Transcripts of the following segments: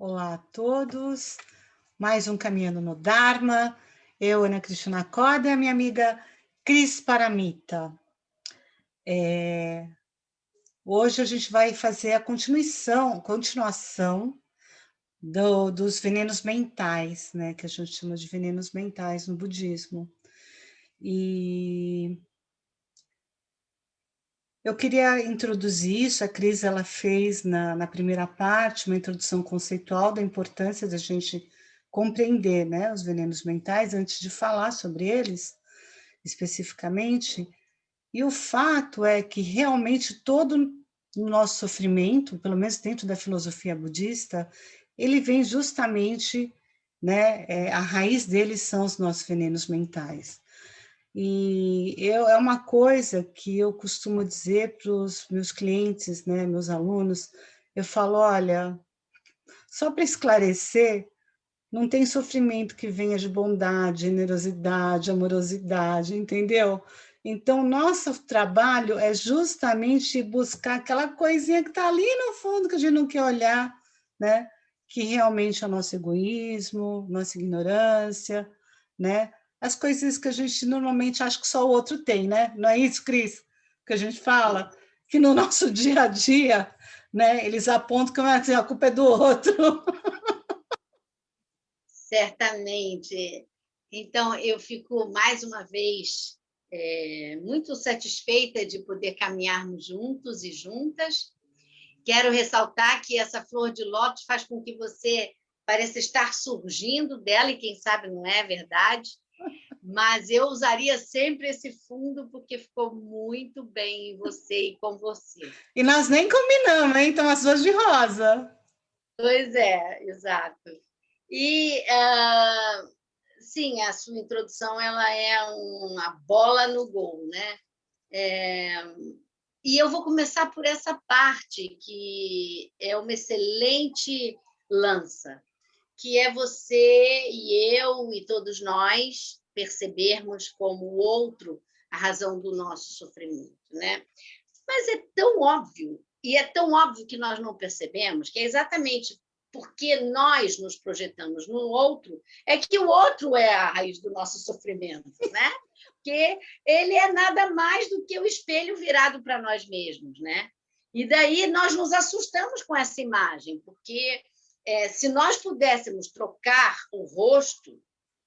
Olá a todos, mais um Caminhando no Dharma. Eu, Ana Cristina Coda, e a minha amiga Cris Paramita. Hoje a gente vai fazer a continuação dos venenos mentais, né, que a gente chama de venenos mentais no budismo. E eu queria introduzir isso. A Cris ela fez na primeira parte uma introdução conceitual da importância da gente compreender, né, os venenos mentais antes de falar sobre eles especificamente. E o fato é que realmente todo o nosso sofrimento, pelo menos dentro da filosofia budista, ele vem justamente, né, a raiz deles são os nossos venenos mentais. E é uma coisa que eu costumo dizer para os meus clientes, né, meus alunos. Eu falo, olha, só para esclarecer, não tem sofrimento que venha de bondade, generosidade, amorosidade, entendeu? Então, nosso trabalho é justamente buscar aquela coisinha que está ali no fundo, que a gente não quer olhar, né? Que realmente é o nosso egoísmo, nossa ignorância, né? As coisas que a gente normalmente acha que só o outro tem, né? Não é isso, Cris? Que a gente fala? Que no nosso dia a dia, né? Eles apontam que a culpa é do outro. Certamente. Então, eu fico, mais uma vez, muito satisfeita de poder caminharmos juntos e juntas. Quero ressaltar que essa flor de lótus faz com que você pareça estar surgindo dela, e quem sabe não é verdade, mas eu usaria sempre esse fundo porque ficou muito bem em você e com você. E nós nem combinamos, hein? Então, as duas de rosa. Pois é, exato. E, sim, a sua introdução ela é uma bola no gol, né? E eu vou começar por essa parte, que é uma excelente lança, que é você e eu e todos nós percebermos como o outro a razão do nosso sofrimento, né? Mas é tão óbvio, e é tão óbvio que nós não percebemos, que é exatamente porque nós nos projetamos no outro, é que o outro é a raiz do nosso sofrimento, né? Porque ele é nada mais do que o espelho virado para nós mesmos, né? E daí nós nos assustamos com essa imagem, porque se nós pudéssemos trocar o rosto,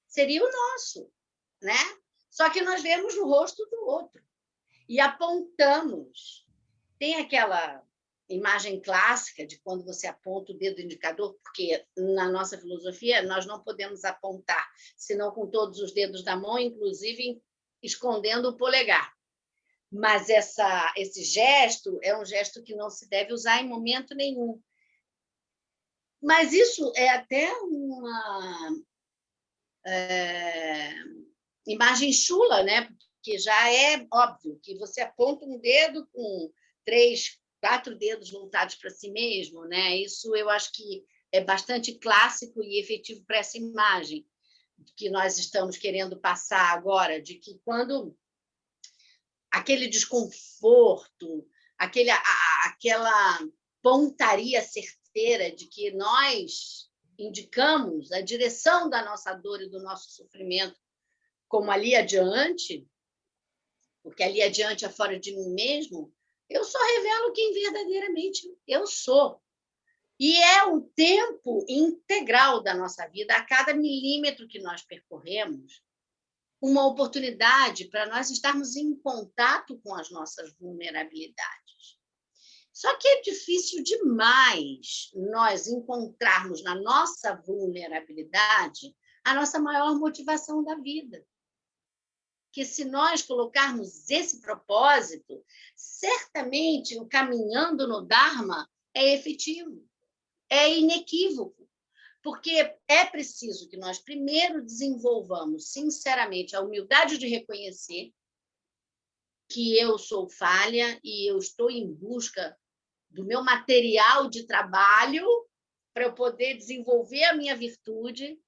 seria o nosso, né? Só que nós vemos no rosto do outro e apontamos. Tem aquela imagem clássica de quando você aponta o dedo indicador, porque na nossa filosofia nós não podemos apontar, senão com todos os dedos da mão, inclusive escondendo o polegar. Mas esse gesto é um gesto que não se deve usar em momento nenhum. Mas isso é até uma imagem chula, né? Porque já é óbvio que você aponta um dedo com 3, 4 dedos voltados para si mesmo, né? Isso eu acho que é bastante clássico e efetivo para essa imagem que nós estamos querendo passar agora, de que quando aquele desconforto, aquela pontaria certeira de que nós indicamos a direção da nossa dor e do nosso sofrimento como ali adiante, porque ali adiante é fora de mim mesmo, eu só revelo quem verdadeiramente eu sou. E é o tempo integral da nossa vida, a cada milímetro que nós percorremos, uma oportunidade para nós estarmos em contato com as nossas vulnerabilidades. Só que é difícil demais nós encontrarmos na nossa vulnerabilidade a nossa maior motivação da vida. Que se nós colocarmos esse propósito, certamente o caminhando no Dharma é efetivo, é inequívoco, porque é preciso que nós primeiro desenvolvamos sinceramente a humildade de reconhecer que eu sou falha e eu estou em busca do meu material de trabalho para eu poder desenvolver a minha virtude.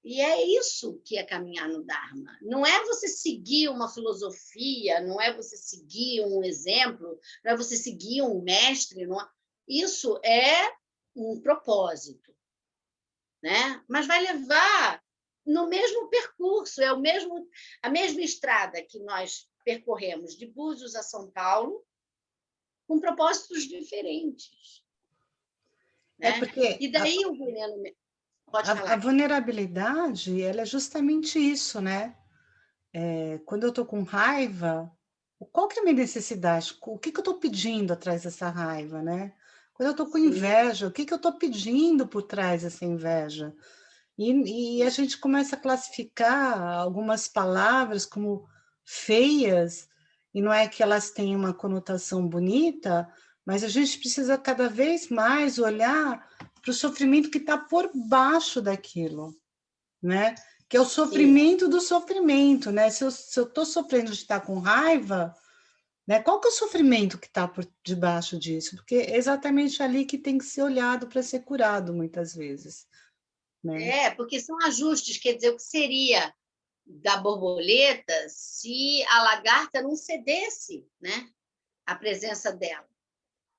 E é isso que é caminhar no Dharma. Não é você seguir uma filosofia, não é você seguir um exemplo, não é você seguir um mestre. Não é... Isso é um propósito, né? Mas vai levar no mesmo percurso, é a mesma estrada que nós percorremos de Búzios a São Paulo, com propósitos diferentes, né? Porque E daí o veneno... Pode a falar. vulnerabilidade, ela é justamente isso, né? Quando eu estou com raiva, qual que é a minha necessidade? O que que eu estou pedindo atrás dessa raiva, né? Quando eu estou com Sim. inveja, o que que eu estou pedindo por trás dessa inveja? E a gente começa a classificar algumas palavras como feias, e não é que elas têm uma conotação bonita, mas a gente precisa cada vez mais olhar para o sofrimento que está por baixo daquilo, né? Que é o Sim. sofrimento do sofrimento, né? Se eu estou sofrendo de estar com raiva, né? Qual que é o sofrimento que está por debaixo disso? Porque é exatamente ali que tem que ser olhado para ser curado, muitas vezes, né? Porque são ajustes, quer dizer, o que seria da borboleta se a lagarta não cedesse, né, a presença dela.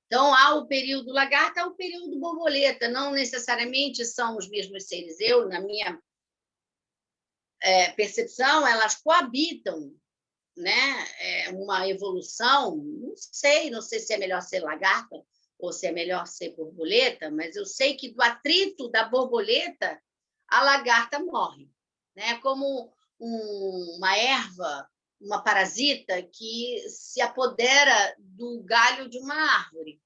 Então, há o período lagarta, há o período borboleta, não necessariamente são os mesmos seres. Eu, na minha percepção, elas coabitam, né? Uma evolução, não sei se é melhor ser lagarta ou se é melhor ser borboleta, mas eu sei que do atrito da borboleta, a lagarta morre, né? Como uma erva, uma parasita que se apodera do galho de uma árvore.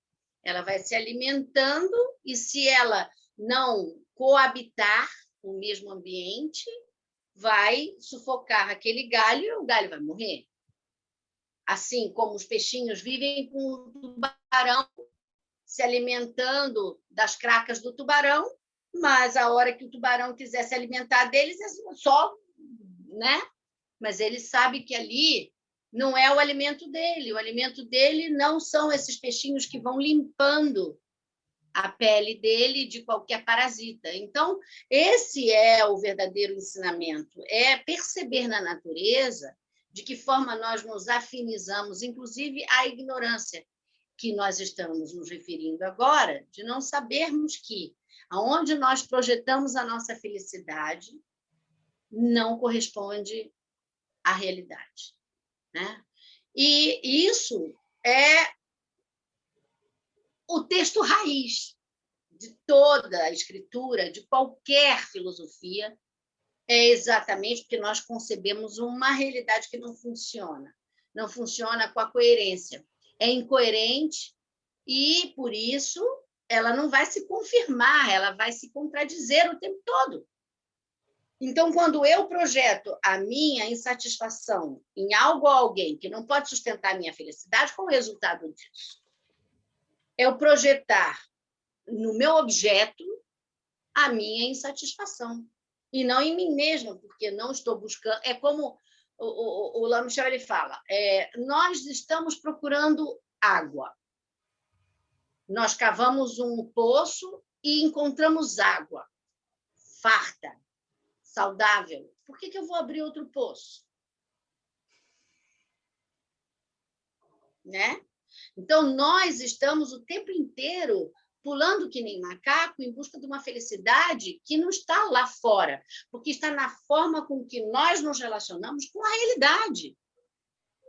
Ela vai se alimentando e, se ela não coabitar no mesmo ambiente, vai sufocar aquele galho e o galho vai morrer. Assim como os peixinhos vivem com o tubarão, se alimentando das cracas do tubarão, mas a hora que o tubarão quiser se alimentar deles, é só, né? Mas ele sabe que ali não é o alimento dele não são esses peixinhos que vão limpando a pele dele de qualquer parasita. Então, esse é o verdadeiro ensinamento, é perceber na natureza de que forma nós nos afinizamos, inclusive a ignorância que nós estamos nos referindo agora, de não sabermos que aonde nós projetamos a nossa felicidade não corresponde à realidade, né? E isso é o texto raiz de toda a escritura, de qualquer filosofia, é exatamente porque nós concebemos uma realidade que não funciona. Não funciona com a coerência. É incoerente e, por isso, ela não vai se confirmar, ela vai se contradizer o tempo todo. Então, quando eu projeto a minha insatisfação em algo ou alguém que não pode sustentar a minha felicidade, qual é o resultado disso? É eu projetar no meu objeto a minha insatisfação. E não em mim mesma, porque não estou buscando. É como o Lamichel ele fala: nós estamos procurando água. Nós cavamos um poço e encontramos água farta, saudável. Por que eu vou abrir outro poço? Né? Então, nós estamos o tempo inteiro pulando que nem macaco em busca de uma felicidade que não está lá fora, porque está na forma com que nós nos relacionamos com a realidade.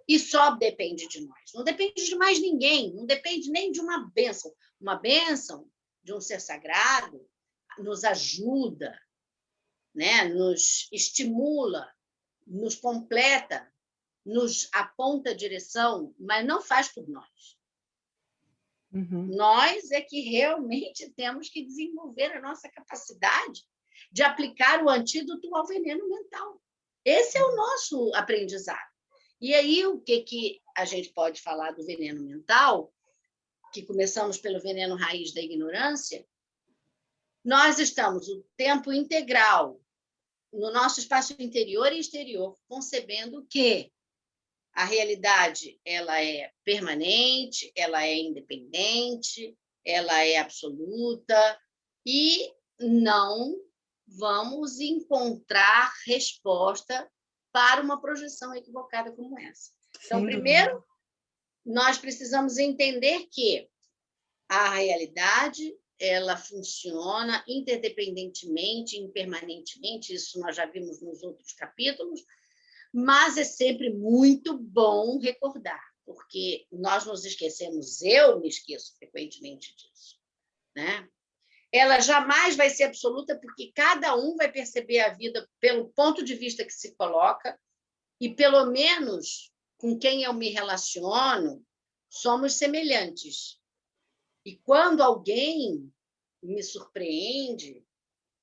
E só depende de nós. Não depende de mais ninguém, não depende nem de uma bênção. Uma bênção de um ser sagrado nos ajuda, né? Nos estimula, nos completa, nos aponta a direção, mas não faz por nós. Uhum. Nós é que realmente temos que desenvolver a nossa capacidade de aplicar o antídoto ao veneno mental. Esse é o nosso aprendizado. E aí, o que a gente pode falar do veneno mental, que começamos pelo veneno raiz da ignorância? Nós estamos o tempo integral no nosso espaço interior e exterior, concebendo que a realidade ela é permanente, ela é independente, ela é absoluta e não vamos encontrar resposta para uma projeção equivocada como essa. Então, Sem dúvida. primeiro, nós precisamos entender que a realidade ela funciona interdependentemente, impermanentemente, isso nós já vimos nos outros capítulos, mas é sempre muito bom recordar, porque nós nos esquecemos, eu me esqueço frequentemente disso, né? Ela jamais vai ser absoluta, porque cada um vai perceber a vida pelo ponto de vista que se coloca, e pelo menos com quem eu me relaciono, somos semelhantes. E quando alguém me surpreende,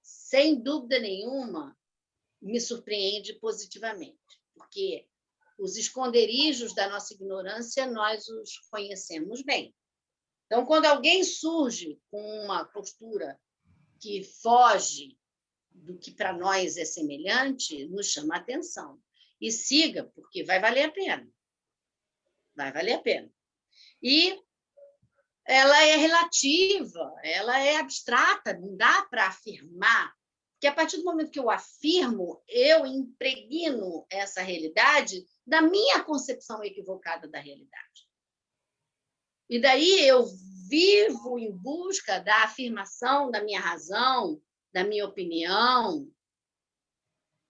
sem dúvida nenhuma, me surpreende positivamente, porque os esconderijos da nossa ignorância nós os conhecemos bem. Então, quando alguém surge com uma postura que foge do que para nós é semelhante, nos chama a atenção. E siga, porque vai valer a pena. Vai valer a pena. E ela é relativa, ela é abstrata, não dá para afirmar, porque a partir do momento que eu afirmo, eu impregno essa realidade da minha concepção equivocada da realidade. E daí eu vivo em busca da afirmação da minha razão, da minha opinião,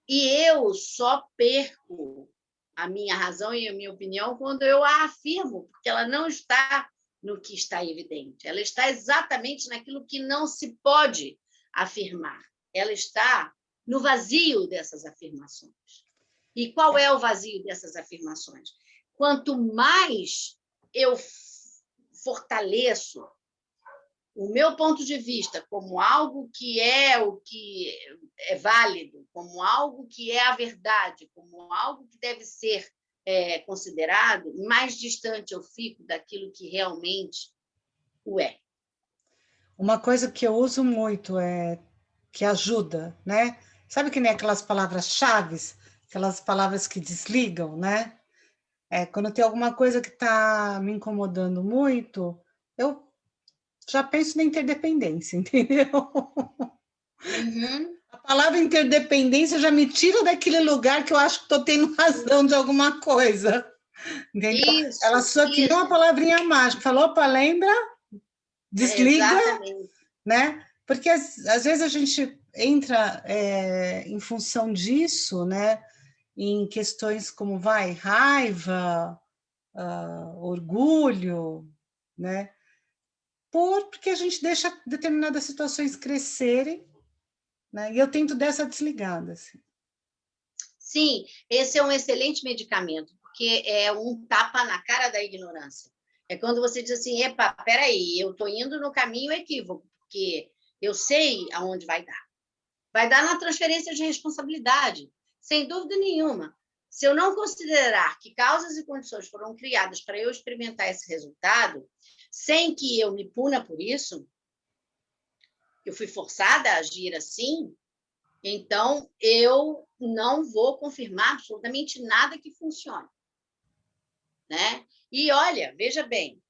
e eu só perco a minha razão e a minha opinião quando eu a afirmo, porque ela não está no que está evidente, ela está exatamente naquilo que não se pode afirmar, ela está no vazio dessas afirmações. E qual é o vazio dessas afirmações? Quanto mais eu fortaleço o meu ponto de vista como algo que é o que é válido, como algo que é a verdade, como algo que deve ser considerado, mais distante eu fico daquilo que realmente o é. Uma coisa que eu uso muito que ajuda, né? Sabe que nem aquelas palavras-chave, aquelas palavras que desligam, né? Quando tem alguma coisa que está me incomodando muito, eu já penso na interdependência, entendeu? Uhum. A palavra interdependência já me tira daquele lugar que eu acho que estou tendo razão de alguma coisa, entendeu? Ela soa que nem uma palavrinha mágica. Falou, opa, lembra? Desliga, exatamente. Né? Porque às vezes a gente entra em função disso, né? Em questões como raiva, orgulho, né? Porque a gente deixa determinadas situações crescerem, né? E eu tento dessa desligada. Assim. Sim, esse é um excelente medicamento, porque é um tapa na cara da ignorância. É quando você diz assim, epa, peraí, eu estou indo no caminho equívoco, porque eu sei aonde vai dar. Vai dar na transferência de responsabilidade, sem dúvida nenhuma. Se eu não considerar que causas e condições foram criadas para eu experimentar esse resultado, sem que eu me puna por isso, eu fui forçada a agir assim, então eu não vou confirmar absolutamente nada que funcione. Né? E olha, veja bem,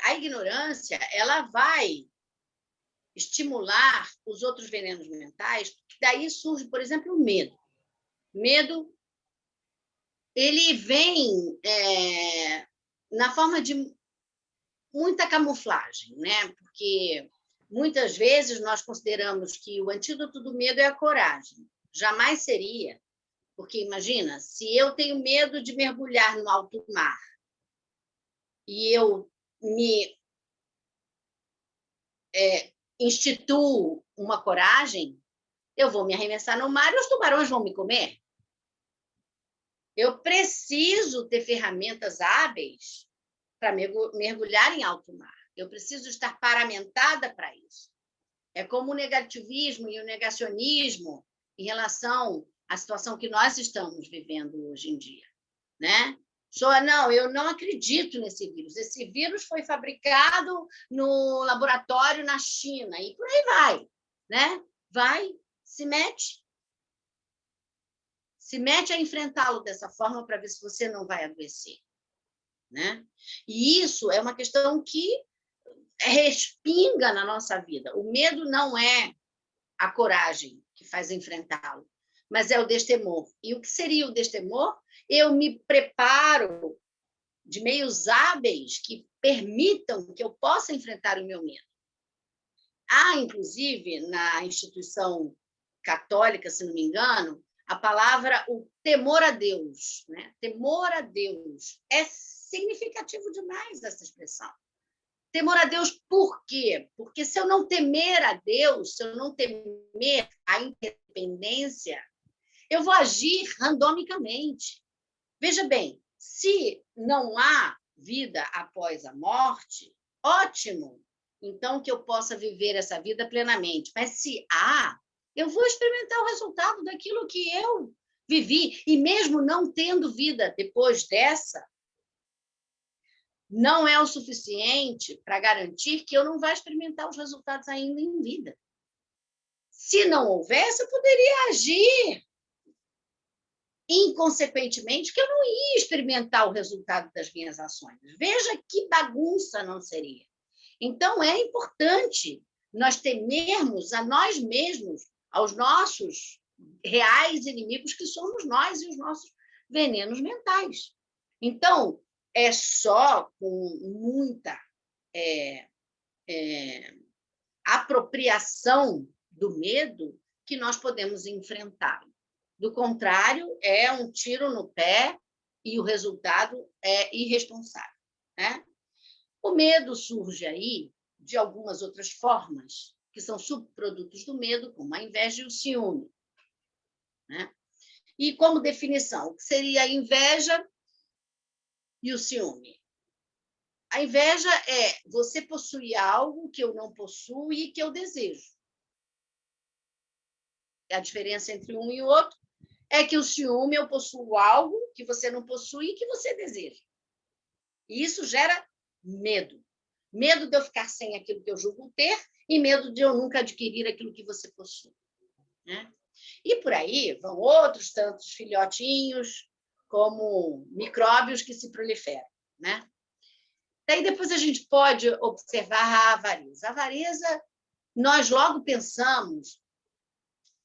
a ignorância ela vai estimular os outros venenos mentais, daí surge, por exemplo, o medo. Medo, ele vem na forma de muita camuflagem, né? Porque muitas vezes nós consideramos que o antídoto do medo é a coragem. Jamais seria, porque imagina, se eu tenho medo de mergulhar no alto mar e eu me instituo uma coragem, eu vou me arremessar no mar e os tubarões vão me comer. Eu preciso ter ferramentas hábeis para mergulhar em alto mar. Eu preciso estar paramentada para isso. É como o negativismo e o negacionismo em relação à situação que nós estamos vivendo hoje em dia, né? Não, eu não acredito nesse vírus. Esse vírus foi fabricado no laboratório na China e por aí vai, né? Vai, se mete a enfrentá-lo dessa forma para ver se você não vai adoecer, né? E isso é uma questão que respinga na nossa vida. O medo não é a coragem que faz enfrentá-lo, mas é o destemor. E o que seria o destemor? Eu me preparo de meios hábeis que permitam que eu possa enfrentar o meu medo. Há, inclusive, na instituição católica, se não me engano, a palavra o temor a Deus, né? Temor a Deus é significativo demais essa expressão. Temor a Deus por quê? Porque se eu não temer a Deus, se eu não temer a independência, eu vou agir randomicamente. Veja bem, se não há vida após a morte, ótimo, então que eu possa viver essa vida plenamente. Mas se há, eu vou experimentar o resultado daquilo que eu vivi. E mesmo não tendo vida depois dessa, não é o suficiente para garantir que eu não vá experimentar os resultados ainda em vida. Se não houvesse, eu poderia agir inconsequentemente, que eu não ia experimentar o resultado das minhas ações. Veja que bagunça não seria. Então, é importante nós temermos a nós mesmos, aos nossos reais inimigos, que somos nós e os nossos venenos mentais. Então, é só com muita apropriação do medo que nós podemos enfrentá-lo. Do contrário, é um tiro no pé e o resultado é irresponsável, né? O medo surge aí de algumas outras formas, que são subprodutos do medo, como a inveja e o ciúme, né? E como definição, o que seria a inveja e o ciúme? A inveja é você possuir algo que eu não possuo e que eu desejo. A diferença entre um e o outro é que o ciúme eu possuo algo que você não possui e que você deseja. E isso gera medo. Medo de eu ficar sem aquilo que eu julgo ter e medo de eu nunca adquirir aquilo que você possui, né? E por aí vão outros tantos filhotinhos, como micróbios que se proliferam, né? Daí depois a gente pode observar a avareza. A avareza, nós logo pensamos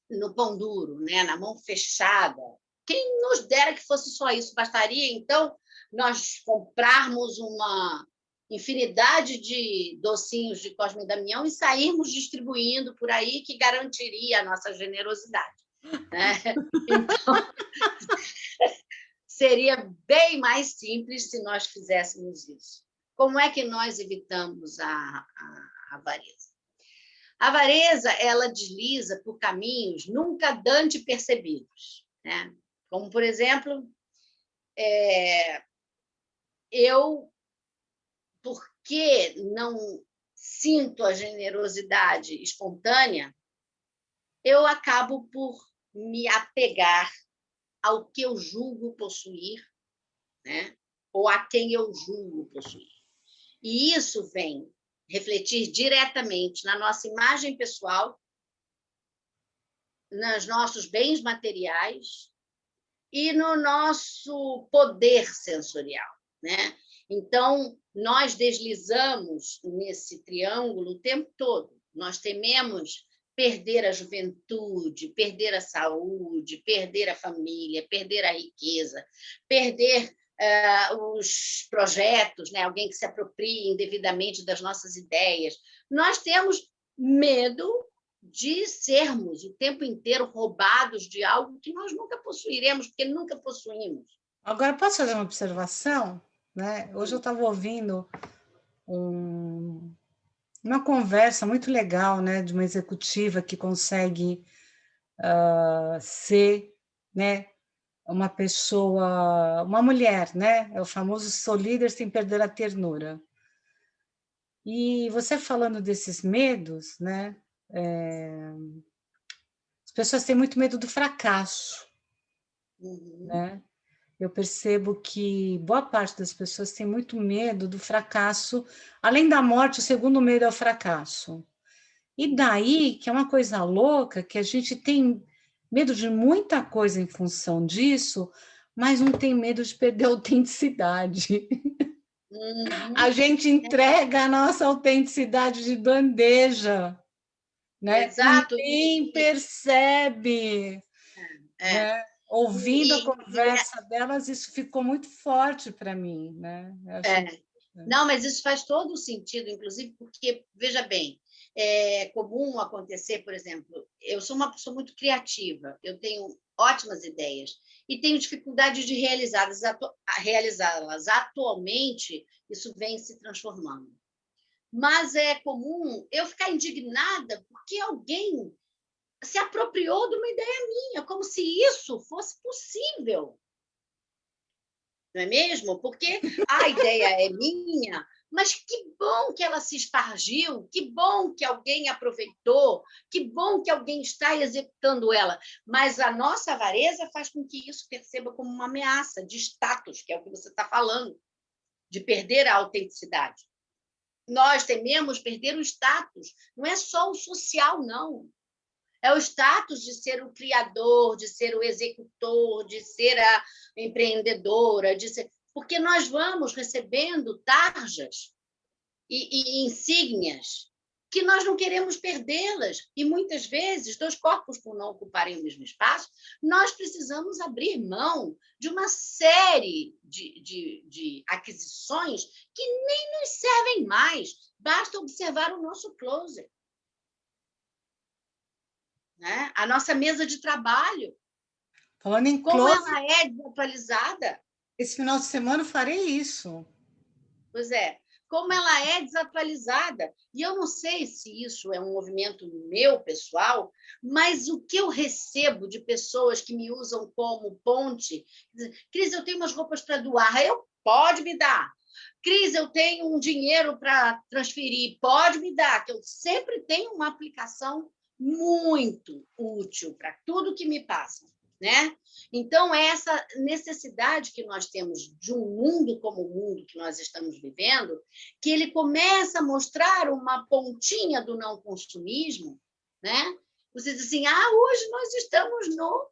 no pão duro, né? Na mão fechada. Quem nos dera que fosse só isso? Bastaria, então, nós comprarmos uma infinidade de docinhos de Cosme e Damião e sairmos distribuindo por aí, que garantiria a nossa generosidade, né? Então, seria bem mais simples se nós fizéssemos isso. Como é que nós evitamos a avareza? A avareza, ela desliza por caminhos nunca dantes percebidos, né? Como, por exemplo, eu, porque não sinto a generosidade espontânea, eu acabo por me apegar ao que eu julgo possuir, né? Ou a quem eu julgo possuir. E isso vem refletir diretamente na nossa imagem pessoal, nos nossos bens materiais e no nosso poder sensorial, né? Então, nós deslizamos nesse triângulo o tempo todo. Nós tememos perder a juventude, perder a saúde, perder a família, perder a riqueza, perder os projetos, né? Alguém que se aproprie indevidamente das nossas ideias. Nós temos medo de sermos o tempo inteiro roubados de algo que nós nunca possuiremos, porque nunca possuímos. Agora, posso fazer uma observação? Né? Hoje eu estava ouvindo uma conversa muito legal, né, de uma executiva que consegue ser, né, uma pessoa, uma mulher, né? É o famoso sou líder sem perder a ternura. E você falando desses medos, né? As pessoas têm muito medo do fracasso, né? Eu percebo que boa parte das pessoas tem muito medo do fracasso. Além da morte, o segundo medo é o fracasso. E daí, que é uma coisa louca, que a gente tem medo de muita coisa em função disso, mas não tem medo de perder a autenticidade. A gente entrega a nossa autenticidade de bandeja, né? Exato. Ninguém percebe. É. Né? ouvindo a E conversa delas, isso ficou muito forte para mim, né? Eu achei... não, mas isso faz todo o sentido, inclusive, porque, veja bem, é comum acontecer, por exemplo, eu sou uma pessoa muito criativa, eu tenho ótimas ideias e tenho dificuldade de realizá-las. Atualmente, isso vem se transformando. Mas é comum eu ficar indignada porque alguém se apropriou de uma ideia minha, como se isso fosse possível. Não é mesmo? Porque a ideia é minha, mas que bom que ela se espargiu, que bom que alguém aproveitou, que bom que alguém está executando ela. Mas a nossa avareza faz com que isso perceba como uma ameaça de status, que é o que você está falando, de perder a autenticidade. Nós tememos perder o status, não é só o social, não. É o status de ser o criador, de ser o executor, de ser a empreendedora, de ser... porque nós vamos recebendo tarjas e insígnias que nós não queremos perdê-las. E, muitas vezes, dois corpos, por não ocuparem o mesmo espaço, nós precisamos abrir mão de uma série de aquisições que nem nos servem mais. Basta observar o nosso closet. Né? A nossa mesa de trabalho, Falando em como close, ela é desatualizada. esse final de semana eu farei isso. Pois é, como ela é desatualizada. E eu não sei se isso é um movimento meu, pessoal, mas o que eu recebo de pessoas que me usam como ponte, Cris, eu tenho umas roupas para doar, pode me dar. Cris, eu tenho um dinheiro para transferir, pode me dar, que eu sempre tenho uma aplicação muito útil para tudo que me passa. Né? Então, essa necessidade que nós temos de um mundo como o mundo que nós estamos vivendo, que ele começa a mostrar uma pontinha do não consumismo, né? Você diz assim, hoje nós estamos no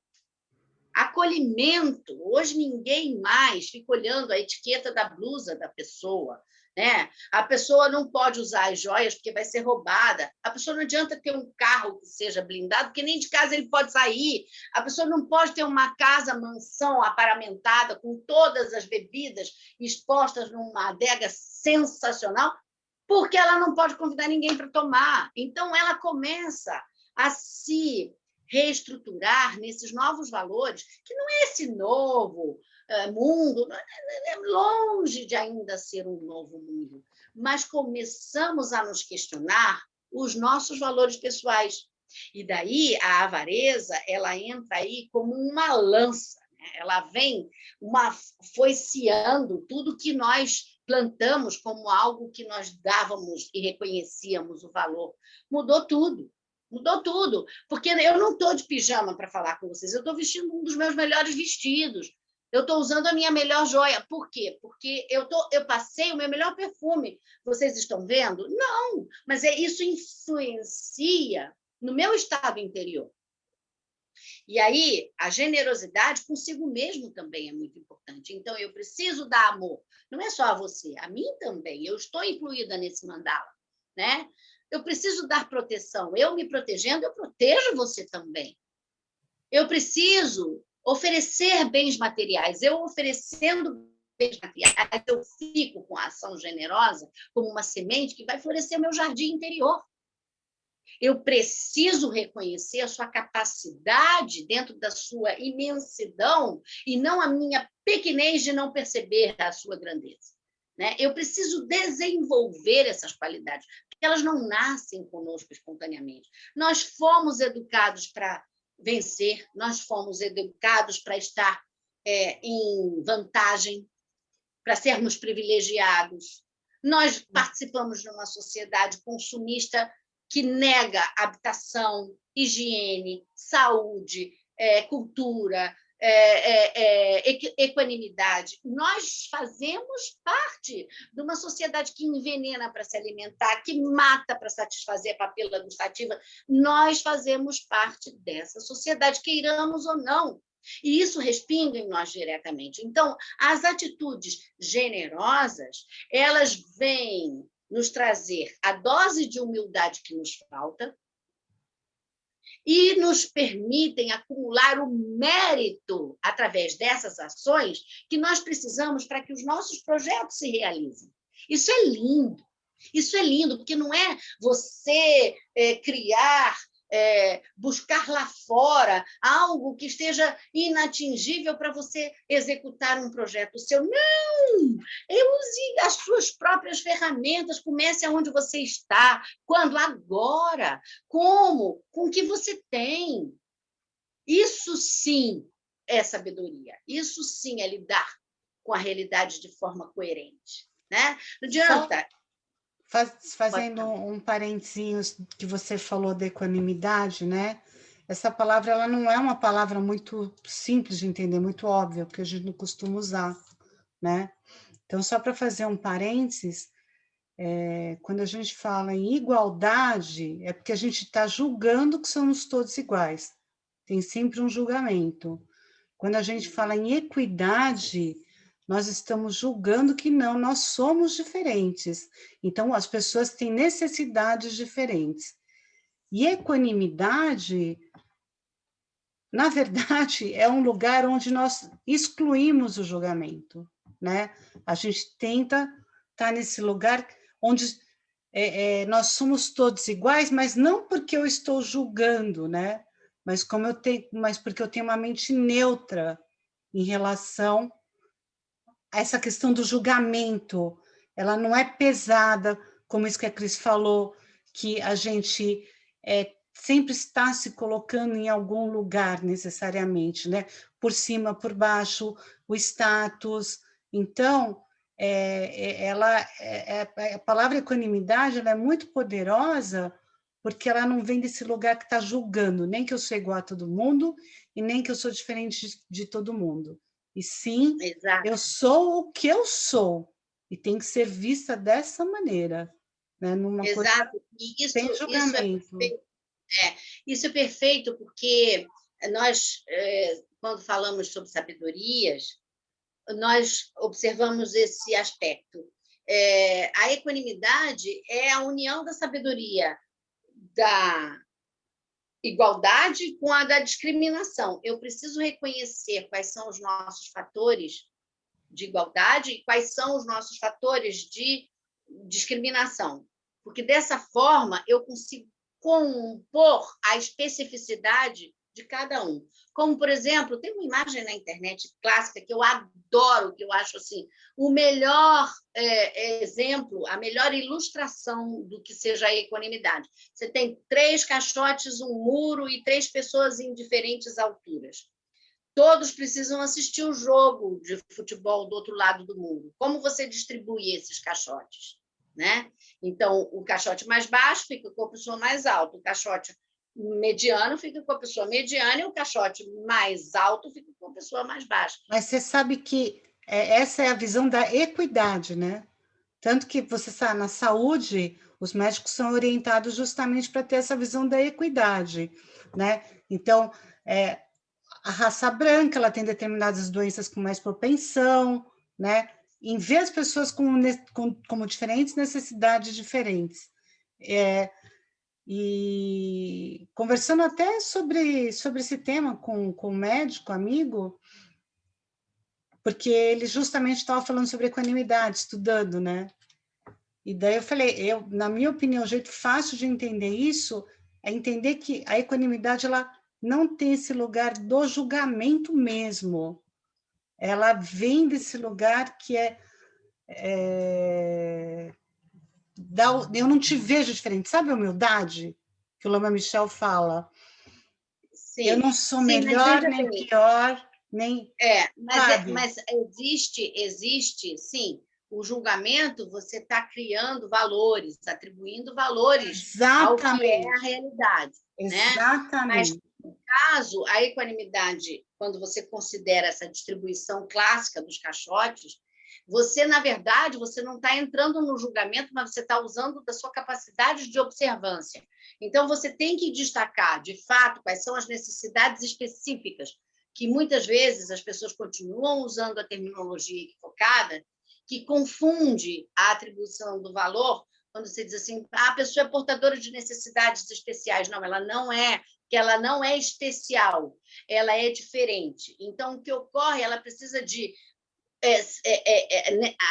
acolhimento, hoje ninguém mais fica olhando a etiqueta da blusa da pessoa, né? A pessoa não pode usar as joias porque vai ser roubada. A pessoa não adianta ter um carro que seja blindado, porque nem de casa ele pode sair. A pessoa não pode ter uma casa, mansão aparamentada com todas as bebidas expostas numa adega sensacional, porque ela não pode convidar ninguém para tomar. Então, ela começa a se reestruturar nesses novos valores, que não é esse novo mundo, é longe de ainda ser um novo mundo, mas começamos a nos questionar os nossos valores pessoais. E daí a avareza, ela entra aí como uma lança, né? Ela vem foiceando tudo que nós plantamos como algo que nós dávamos e reconhecíamos o valor. Mudou tudo. Mudou tudo, porque eu não estou de pijama para falar com vocês, eu estou vestindo um dos meus melhores vestidos, eu estou usando a minha melhor joia. Por quê? Porque eu passei o meu melhor perfume. Vocês estão vendo? Não, mas isso influencia no meu estado interior. E aí, a generosidade consigo mesmo também é muito importante. Então, eu preciso dar amor. Não é só a você, a mim também. Eu estou incluída nesse mandala, né? Eu preciso dar proteção. Eu me protegendo, eu protejo você também. Eu preciso oferecer bens materiais. Eu oferecendo bens materiais, eu fico com a ação generosa como uma semente que vai florescer meu jardim interior. Eu preciso reconhecer a sua capacidade dentro da sua imensidão e não a minha pequenez de não perceber a sua grandeza. Né? Eu preciso desenvolver essas qualidades, porque elas não nascem conosco espontaneamente. Nós fomos educados para vencer, nós fomos educados para estar em vantagem, para sermos privilegiados. Nós participamos de uma sociedade consumista que nega habitação, higiene, saúde, cultura, equanimidade. Nós fazemos parte de uma sociedade que envenena para se alimentar, que mata para satisfazer a papila gustativa. Nós fazemos parte dessa sociedade, queiramos ou não. E isso respinga em nós diretamente. Então, as atitudes generosas, elas vêm nos trazer a dose de humildade que nos falta, e nos permitem acumular o mérito através dessas ações que nós precisamos para que os nossos projetos se realizem. Isso é lindo. Isso é lindo, porque não é você criar, buscar lá fora algo que esteja inatingível para você executar um projeto seu. Não! Use as suas próprias ferramentas, comece aonde você está. Quando? Agora. Como? Com o que você tem. Isso sim é sabedoria. Isso sim é lidar com a realidade de forma coerente. Né? Não adianta... Fazendo um parênteses que você falou da equanimidade, né? Essa palavra ela não é uma palavra muito simples de entender, muito óbvia, porque a gente não costuma usar, né? Então, só para fazer um parênteses, quando a gente fala em igualdade, é porque a gente está julgando que somos todos iguais. Tem sempre um julgamento. Quando a gente fala em equidade, nós estamos julgando que não, nós somos diferentes. Então, as pessoas têm necessidades diferentes. E equanimidade, na verdade, é um lugar onde nós excluímos o julgamento, né? A gente tenta estar nesse lugar onde nós somos todos iguais, mas não porque eu estou julgando, né? Mas porque eu tenho uma mente neutra em relação a essa questão do julgamento. Ela não é pesada, como isso que a Cris falou, que a gente sempre está se colocando em algum lugar necessariamente, né? Por cima, por baixo, o status. Então, a palavra equanimidade ela é muito poderosa porque ela não vem desse lugar que está julgando, nem que eu sou igual a todo mundo e nem que eu sou diferente de todo mundo. E sim, Exato. eu sou o que eu sou e tem que ser vista dessa maneira, né? Numa Exato. coisa E sem julgamento. isso é perfeito, porque nós, quando falamos sobre sabedorias, nós observamos esse aspecto. A equanimidade é a união da sabedoria da igualdade com a da discriminação. Eu preciso reconhecer quais são os nossos fatores de igualdade e quais são os nossos fatores de discriminação, porque dessa forma eu consigo compor a especificidade de cada um. Como, por exemplo, tem uma imagem na internet clássica que eu adoro, que eu acho assim, o melhor exemplo, a melhor ilustração do que seja a equanimidade. Você tem 3 caixotes, um muro e 3 pessoas em diferentes alturas. Todos precisam assistir o jogo de futebol do outro lado do mundo. Como você distribui esses caixotes? Né? Então, o caixote mais baixo fica com a pessoa mais alta, o caixote mediano fica com a pessoa mediana e o caixote mais alto fica com a pessoa mais baixa. Mas você sabe que essa é a visão da equidade, né? Tanto que você sabe, na saúde, os médicos são orientados justamente para ter essa visão da equidade, né? Então, a raça branca, ela tem determinadas doenças com mais propensão, né? Em ver as pessoas como diferentes necessidades diferentes. E conversando até sobre esse tema com um médico, amigo, porque ele justamente estava falando sobre equanimidade, estudando, né? E daí eu falei, na minha opinião, o jeito fácil de entender isso é entender que a equanimidade ela não tem esse lugar do julgamento mesmo. Ela vem desse lugar que eu não te vejo diferente. Sabe a humildade que o Lama Michel fala? Sim, eu não sou sim, melhor, nem pior, nem... mas existe, sim, o julgamento, você está criando valores, atribuindo valores ao que é a realidade. Exatamente. Né? Mas, no caso, a equanimidade, quando você considera essa distribuição clássica dos caixotes, você, na verdade, você não está entrando no julgamento, mas você está usando da sua capacidade de observância. Então, você tem que destacar, de fato, quais são as necessidades específicas, que muitas vezes as pessoas continuam usando a terminologia equivocada, que confunde a atribuição do valor quando você diz assim, a pessoa é portadora de necessidades especiais. Não, ela não é, que ela não é especial, ela é diferente. Então, o que ocorre, ela precisa de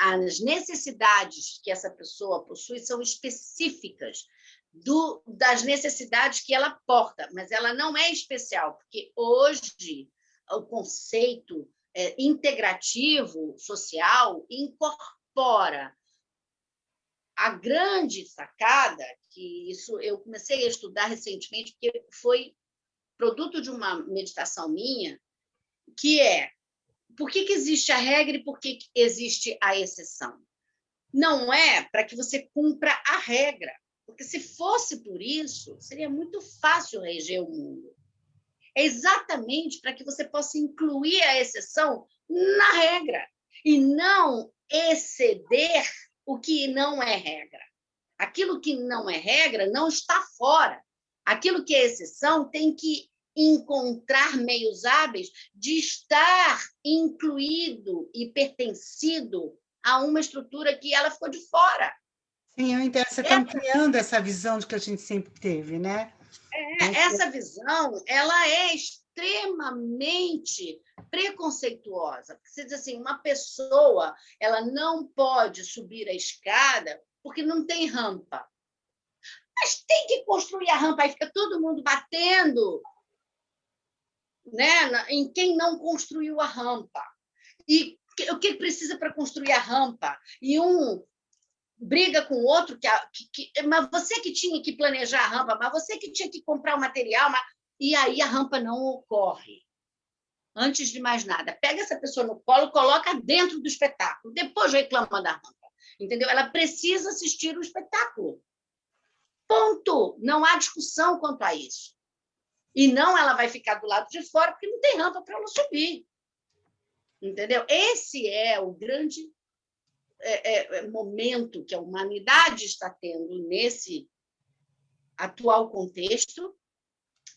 as necessidades que essa pessoa possui são específicas das necessidades que ela porta, mas ela não é especial, porque hoje o conceito integrativo social incorpora a grande sacada, que isso eu comecei a estudar recentemente, porque foi produto de uma meditação minha, que é por que existe a regra e por que existe a exceção? Não é para que você cumpra a regra, porque se fosse por isso, seria muito fácil reger o mundo. É exatamente para que você possa incluir a exceção na regra e não exceder o que não é regra. Aquilo que não é regra não está fora. Aquilo que é exceção tem que encontrar meios hábeis de estar incluído e pertencido a uma estrutura que ela ficou de fora. Sim, eu entendo. Você está ampliando essa visão de que a gente sempre teve, né? Essa visão, ela é extremamente preconceituosa. Você diz assim, uma pessoa, ela não pode subir a escada porque não tem rampa. Mas tem que construir a rampa, aí fica todo mundo batendo, né, em quem não construiu a rampa. E o que precisa para construir a rampa? E um briga com o outro, mas você que tinha que planejar a rampa, mas você que tinha que comprar o material, e aí a rampa não ocorre. Antes de mais nada, pega essa pessoa no colo, coloca dentro do espetáculo, depois reclama da rampa. Entendeu? Ela precisa assistir o espetáculo. Ponto. Não há discussão quanto a isso. E não ela vai ficar do lado de fora, porque não tem rampa para ela subir. Entendeu? Esse é o grande momento que a humanidade está tendo nesse atual contexto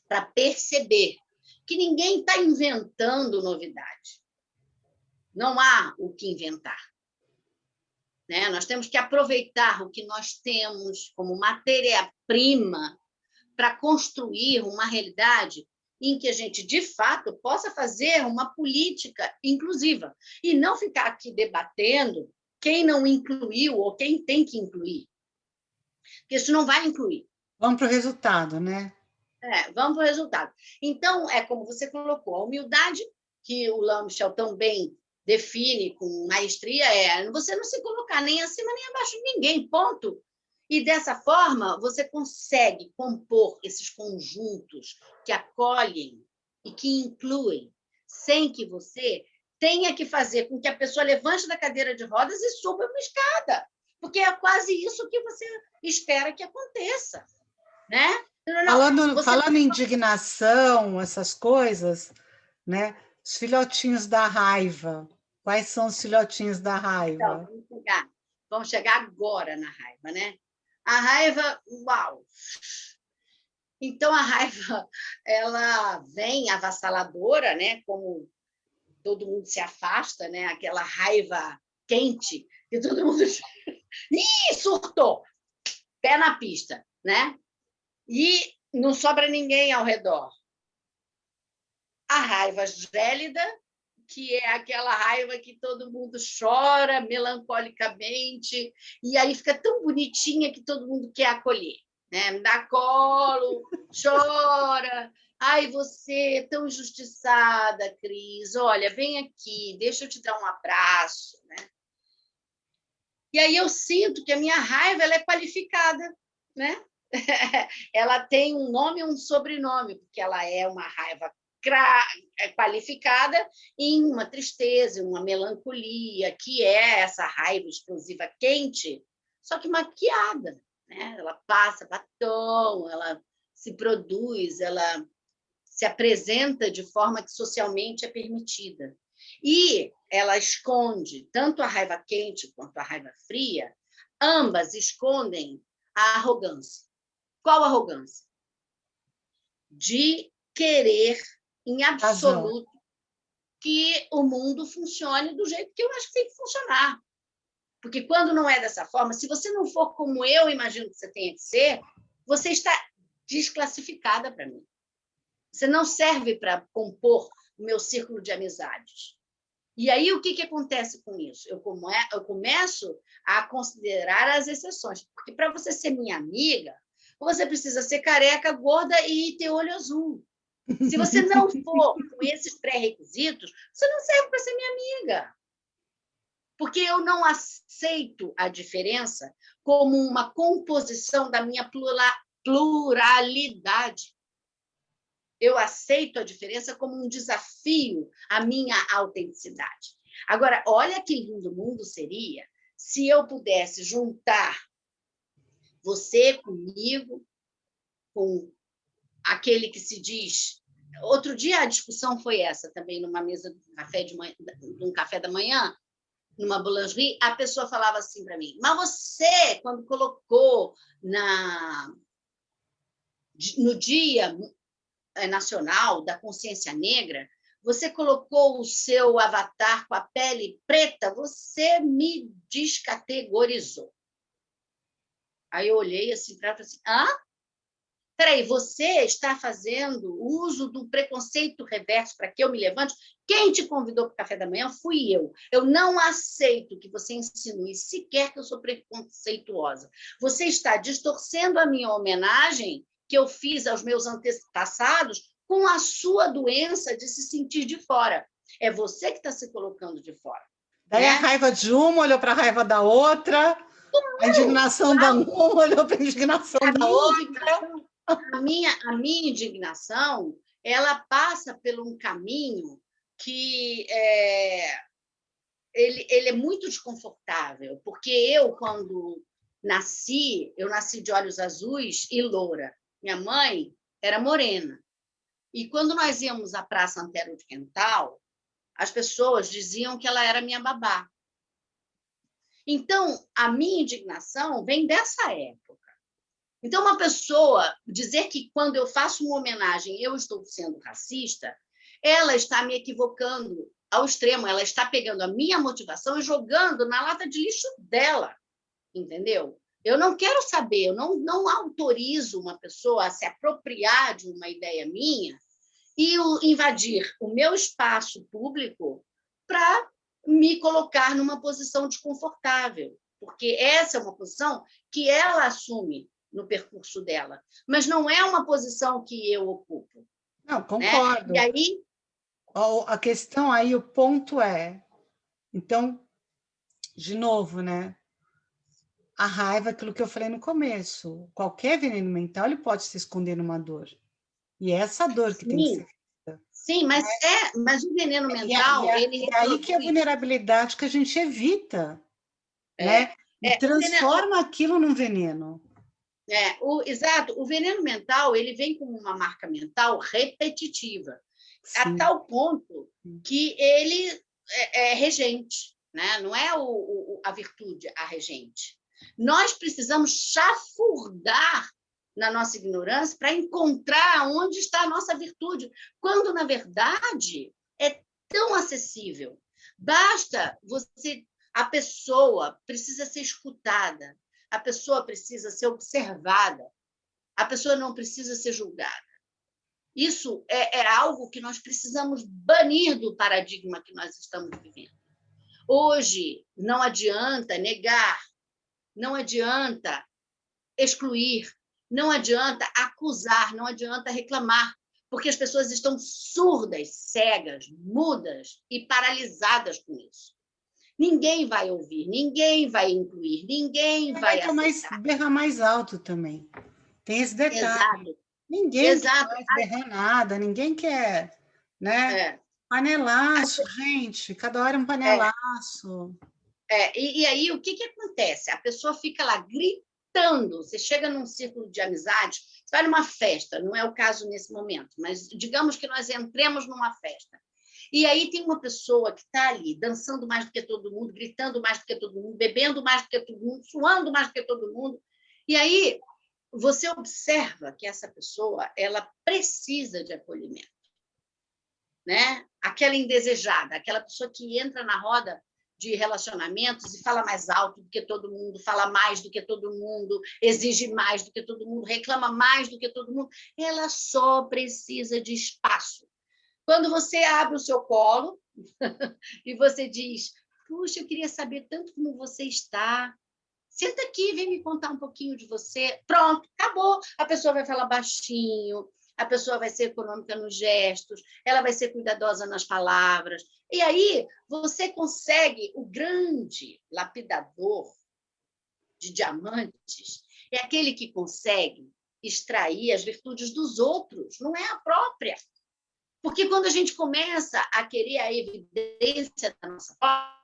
para perceber que ninguém está inventando novidade. Não há o que inventar. Né? Nós temos que aproveitar o que nós temos como matéria-prima para construir uma realidade em que a gente, de fato, possa fazer uma política inclusiva e não ficar aqui debatendo quem não incluiu ou quem tem que incluir. Porque isso não vai incluir. Vamos para o resultado, né? Vamos para o resultado. Então, é como você colocou, a humildade, que o Lamchel também define com maestria, é você não se colocar nem acima nem abaixo de ninguém, ponto. E dessa forma, você consegue compor esses conjuntos que acolhem e que incluem, sem que você tenha que fazer com que a pessoa levante da cadeira de rodas e suba uma escada, porque é quase isso que você espera que aconteça, né? Falando em indignação, essas coisas, né? Os filhotinhos da raiva. Quais são os filhotinhos da raiva? Então, vamos chegar agora na raiva, né? A raiva, uau! Então, a raiva, ela vem avassaladora, né? Como todo mundo se afasta, né? Aquela raiva quente, que todo mundo... Ih, surtou! Pé na pista, né? E não sobra ninguém ao redor. A raiva gélida, que é aquela raiva que todo mundo chora melancolicamente, e aí fica tão bonitinha que todo mundo quer acolher, né? Me dá colo, chora. Ai, você é tão injustiçada, Cris. Olha, vem aqui, deixa eu te dar um abraço, né? E aí eu sinto que a minha raiva ela é qualificada, né? Ela tem um nome e um sobrenome, porque ela é uma raiva qualificada em uma tristeza, uma melancolia, que é essa raiva explosiva quente, só que maquiada, né? Ela passa batom, ela se produz, ela se apresenta de forma que socialmente é permitida. E ela esconde tanto a raiva quente quanto a raiva fria, ambas escondem a arrogância. Qual arrogância? De querer em absoluto que o mundo funcione do jeito que eu acho que tem que funcionar. Porque quando não é dessa forma, se você não for como eu imagino que você tenha que ser, você está desclassificada para mim. Você não serve para compor o meu círculo de amizades. E aí, o que acontece com isso? Eu começo a considerar as exceções. Porque para você ser minha amiga, você precisa ser careca, gorda e ter olho azul. Se você não for com esses pré-requisitos, você não serve para ser minha amiga. Porque eu não aceito a diferença como uma composição da minha pluralidade. Eu aceito a diferença como um desafio à minha autenticidade. Agora, olha que lindo mundo seria se eu pudesse juntar você comigo, com aquele que se diz... Outro dia a discussão foi essa também, numa mesa de um café da manhã, numa boulangerie, a pessoa falava assim para mim, mas você, quando colocou no Dia Nacional da Consciência Negra, você colocou o seu avatar com a pele preta, você me descategorizou. Aí eu olhei assim para ela e falei assim, Peraí, você está fazendo uso do preconceito reverso para que eu me levante? Quem te convidou para o café da manhã fui eu. Eu não aceito que você insinue sequer que eu sou preconceituosa. Você está distorcendo a minha homenagem que eu fiz aos meus antepassados com a sua doença de se sentir de fora. É você que está se colocando de fora. Daí né? A raiva de uma olhou para a raiva da outra, a indignação da uma olhou para a indignação da outra. A minha indignação, ela passa por um caminho que ele é muito desconfortável, porque eu, quando nasci, eu nasci de olhos azuis e loura. Minha mãe era morena. E quando nós íamos à Praça Antero de Quental, as pessoas diziam que ela era minha babá. Então, a minha indignação vem dessa época. Então, uma pessoa dizer que quando eu faço uma homenagem eu estou sendo racista, ela está me equivocando ao extremo, ela está pegando a minha motivação e jogando na lata de lixo dela, entendeu? Eu não quero saber, eu não autorizo uma pessoa a se apropriar de uma ideia minha e invadir o meu espaço público para me colocar numa posição desconfortável, porque essa é uma posição que ela assume no percurso dela, mas não é uma posição que eu ocupo. Não, concordo. Né? E aí... A questão aí, o ponto é, então, de novo, né? A raiva, aquilo que eu falei no começo, qualquer veneno mental ele pode se esconder numa dor. E é essa dor que tem que ser vista. Sim, mas o veneno mental, ele reproduz... aí que é a vulnerabilidade que a gente evita, né? E transforma aquilo num veneno. Exato. O veneno mental, ele vem como uma marca mental repetitiva, Sim. a tal ponto que ele é regente, né? Não é a virtude a regente. Nós precisamos chafurdar na nossa ignorância para encontrar onde está a nossa virtude, quando, na verdade, é tão acessível. Basta você... A pessoa precisa ser escutada, a pessoa precisa ser observada, a pessoa não precisa ser julgada. Isso é algo que nós precisamos banir do paradigma que nós estamos vivendo. Hoje, não adianta negar, não adianta excluir, não adianta acusar, não adianta reclamar, porque as pessoas estão surdas, cegas, mudas e paralisadas com isso. Ninguém vai ouvir, ninguém vai incluir, ninguém vai aceitar. Berrar mais alto também. Tem esse detalhe. Exato. Ninguém quer mais berrar nada, ninguém quer, né? Panelaço, gente, cada hora é um panelaço. E aí, o que acontece? A pessoa fica lá gritando. Você chega num círculo de amizade, você vai numa festa, não é o caso nesse momento, mas digamos que nós entremos numa festa. E aí tem uma pessoa que está ali, dançando mais do que todo mundo, gritando mais do que todo mundo, bebendo mais do que todo mundo, suando mais do que todo mundo. E aí você observa que essa pessoa ela precisa de acolhimento. Né? Aquela indesejada, aquela pessoa que entra na roda de relacionamentos e fala mais alto do que todo mundo, fala mais do que todo mundo, exige mais do que todo mundo, reclama mais do que todo mundo. Ela só precisa de espaço. Quando você abre o seu colo e você diz: puxa, eu queria saber tanto como você está. Senta aqui, vem me contar um pouquinho de você. Pronto, acabou. A pessoa vai falar baixinho, a pessoa vai ser econômica nos gestos, ela vai ser cuidadosa nas palavras. E aí você consegue, o grande lapidador de diamantes é aquele que consegue extrair as virtudes dos outros, não é a própria. Porque quando a gente começa a querer a evidência da nossa própria,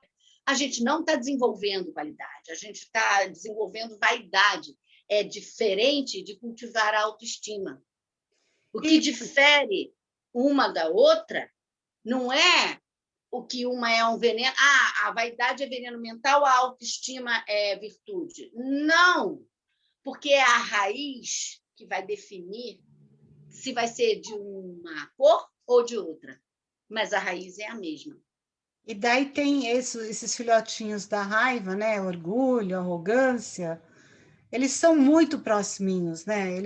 a gente não está desenvolvendo qualidade, a gente está desenvolvendo vaidade. É diferente de cultivar a autoestima. O que difere uma da outra não é o que uma é um veneno. Ah, a vaidade é veneno mental, a autoestima é virtude. Não, porque é a raiz que vai definir se vai ser de uma cor ou de outra. Mas a raiz é a mesma. E daí tem esses filhotinhos da raiva, né? Orgulho, arrogância. Eles são muito proximinhos, né?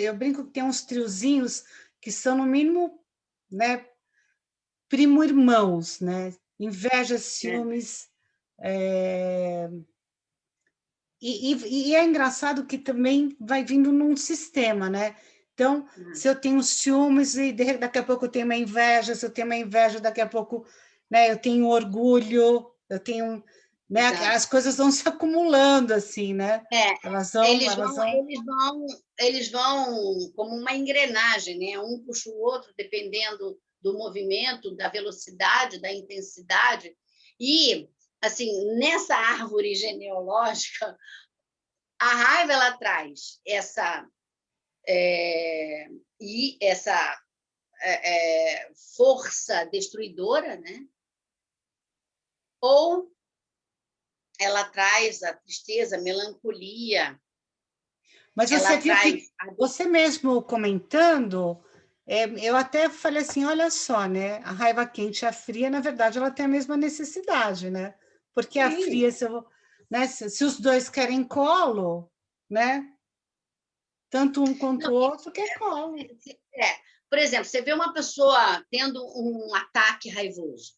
Eu brinco que tem uns triozinhos que são, no mínimo, né, primo-irmãos, né? Inveja, ciúmes. E é engraçado que também vai vindo num sistema, né? Então, se eu tenho ciúmes e daqui a pouco eu tenho uma inveja, se eu tenho uma inveja, daqui a pouco, né, eu tenho orgulho, eu tenho, né, as coisas vão se acumulando assim, né? Eles vão como uma engrenagem, né? Um puxa o outro, dependendo do movimento, da velocidade, da intensidade. E, assim, nessa árvore genealógica, a raiva ela traz essa força destruidora, né? Ou ela traz a tristeza, a melancolia. Mas você viu que você mesmo comentando, eu até falei assim, olha só, né? A raiva quente e a fria, na verdade, ela tem a mesma necessidade, né? Porque a fria, se os dois querem colo, né? Tanto um quanto o outro quer colo. Por exemplo, você vê uma pessoa tendo um ataque raivoso.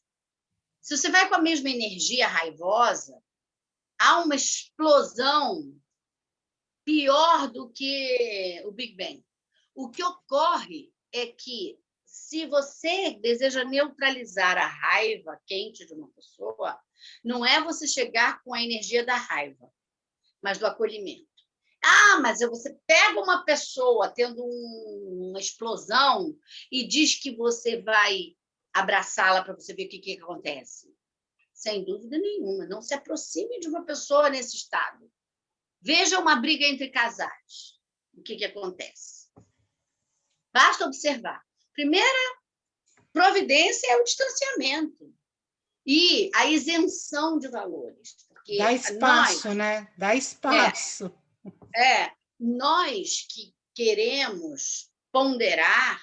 Se você vai com a mesma energia raivosa, há uma explosão pior do que o Big Bang. O que ocorre é que, se você deseja neutralizar a raiva quente de uma pessoa, não é você chegar com a energia da raiva, mas do acolhimento. Ah, mas você pega uma pessoa tendo uma explosão e diz que você vai abraçá-la para você ver o que acontece. Sem dúvida nenhuma, não se aproxime de uma pessoa nesse estado. Veja uma briga entre casais. O que acontece? Basta observar. Primeira providência é o distanciamento e a isenção de valores. Porque dá espaço, né? Dá espaço. Nós que queremos ponderar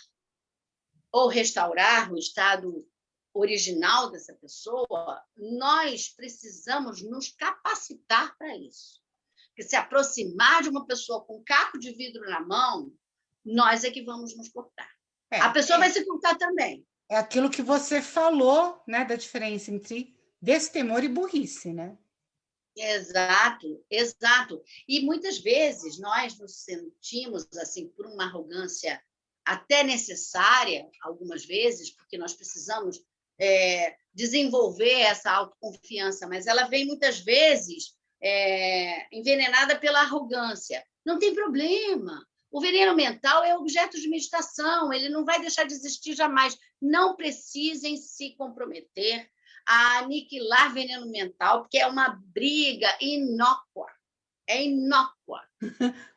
ou restaurar o estado original dessa pessoa, nós precisamos nos capacitar para isso. Porque se aproximar de uma pessoa com um caco de vidro na mão, nós é que vamos nos cortar. A pessoa vai se cortar também. É aquilo que você falou, né, da diferença entre destemor e burrice, né? Exato, exato. E muitas vezes nós nos sentimos assim por uma arrogância até necessária, algumas vezes, porque nós precisamos desenvolver essa autoconfiança, mas ela vem muitas vezes envenenada pela arrogância. Não tem problema. O veneno mental é objeto de meditação, ele não vai deixar de existir jamais. Não precisem se comprometer a aniquilar veneno mental, porque é uma briga inócua. É inócua.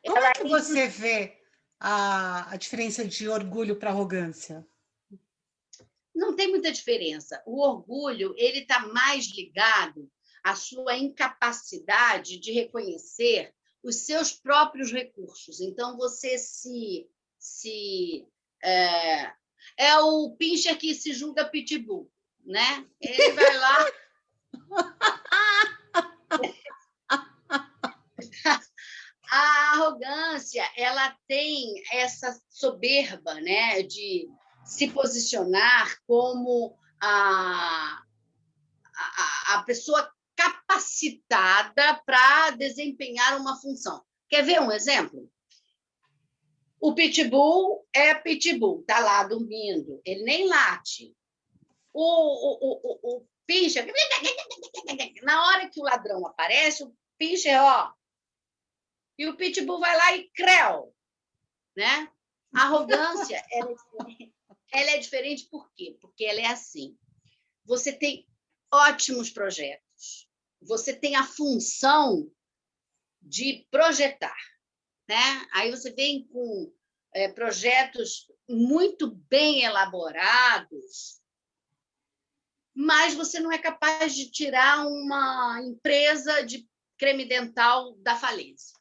Como é que você vê a diferença de orgulho para arrogância? Não tem muita diferença. O orgulho ele está mais ligado à sua incapacidade de reconhecer os seus próprios recursos. Então, você é o pincher que se julga pitbull, né? Ele vai lá A arrogância, ela tem essa soberba, né, de se posicionar como a pessoa capacitada para desempenhar uma função. Quer ver um exemplo? O pitbull é pitbull, está lá dormindo, ele nem late. O pincher, na hora que o ladrão aparece, o pincher, ó, e o pitbull vai lá e creu, né? A arrogância, ela é diferente por quê? Porque ela é assim. Você tem ótimos projetos, você tem a função de projetar, né? Aí você vem com projetos muito bem elaborados, mas você não é capaz de tirar uma empresa de creme dental da falência.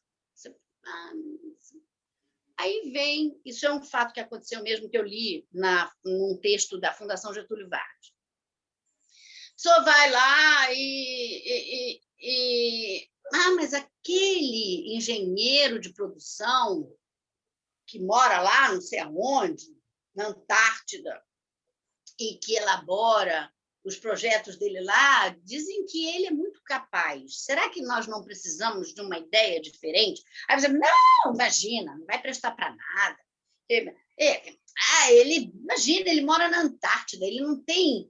Aí vem, isso é um fato que aconteceu mesmo, que eu li num texto da Fundação Getúlio Vargas. A pessoa vai lá mas aquele engenheiro de produção que mora lá, não sei aonde, na Antártida, e que elabora os projetos dele lá, dizem que ele é muito capaz. Será que nós não precisamos de uma ideia diferente? Aí você, não, imagina, não vai prestar para nada. Imagina, ele mora na Antártida, ele não tem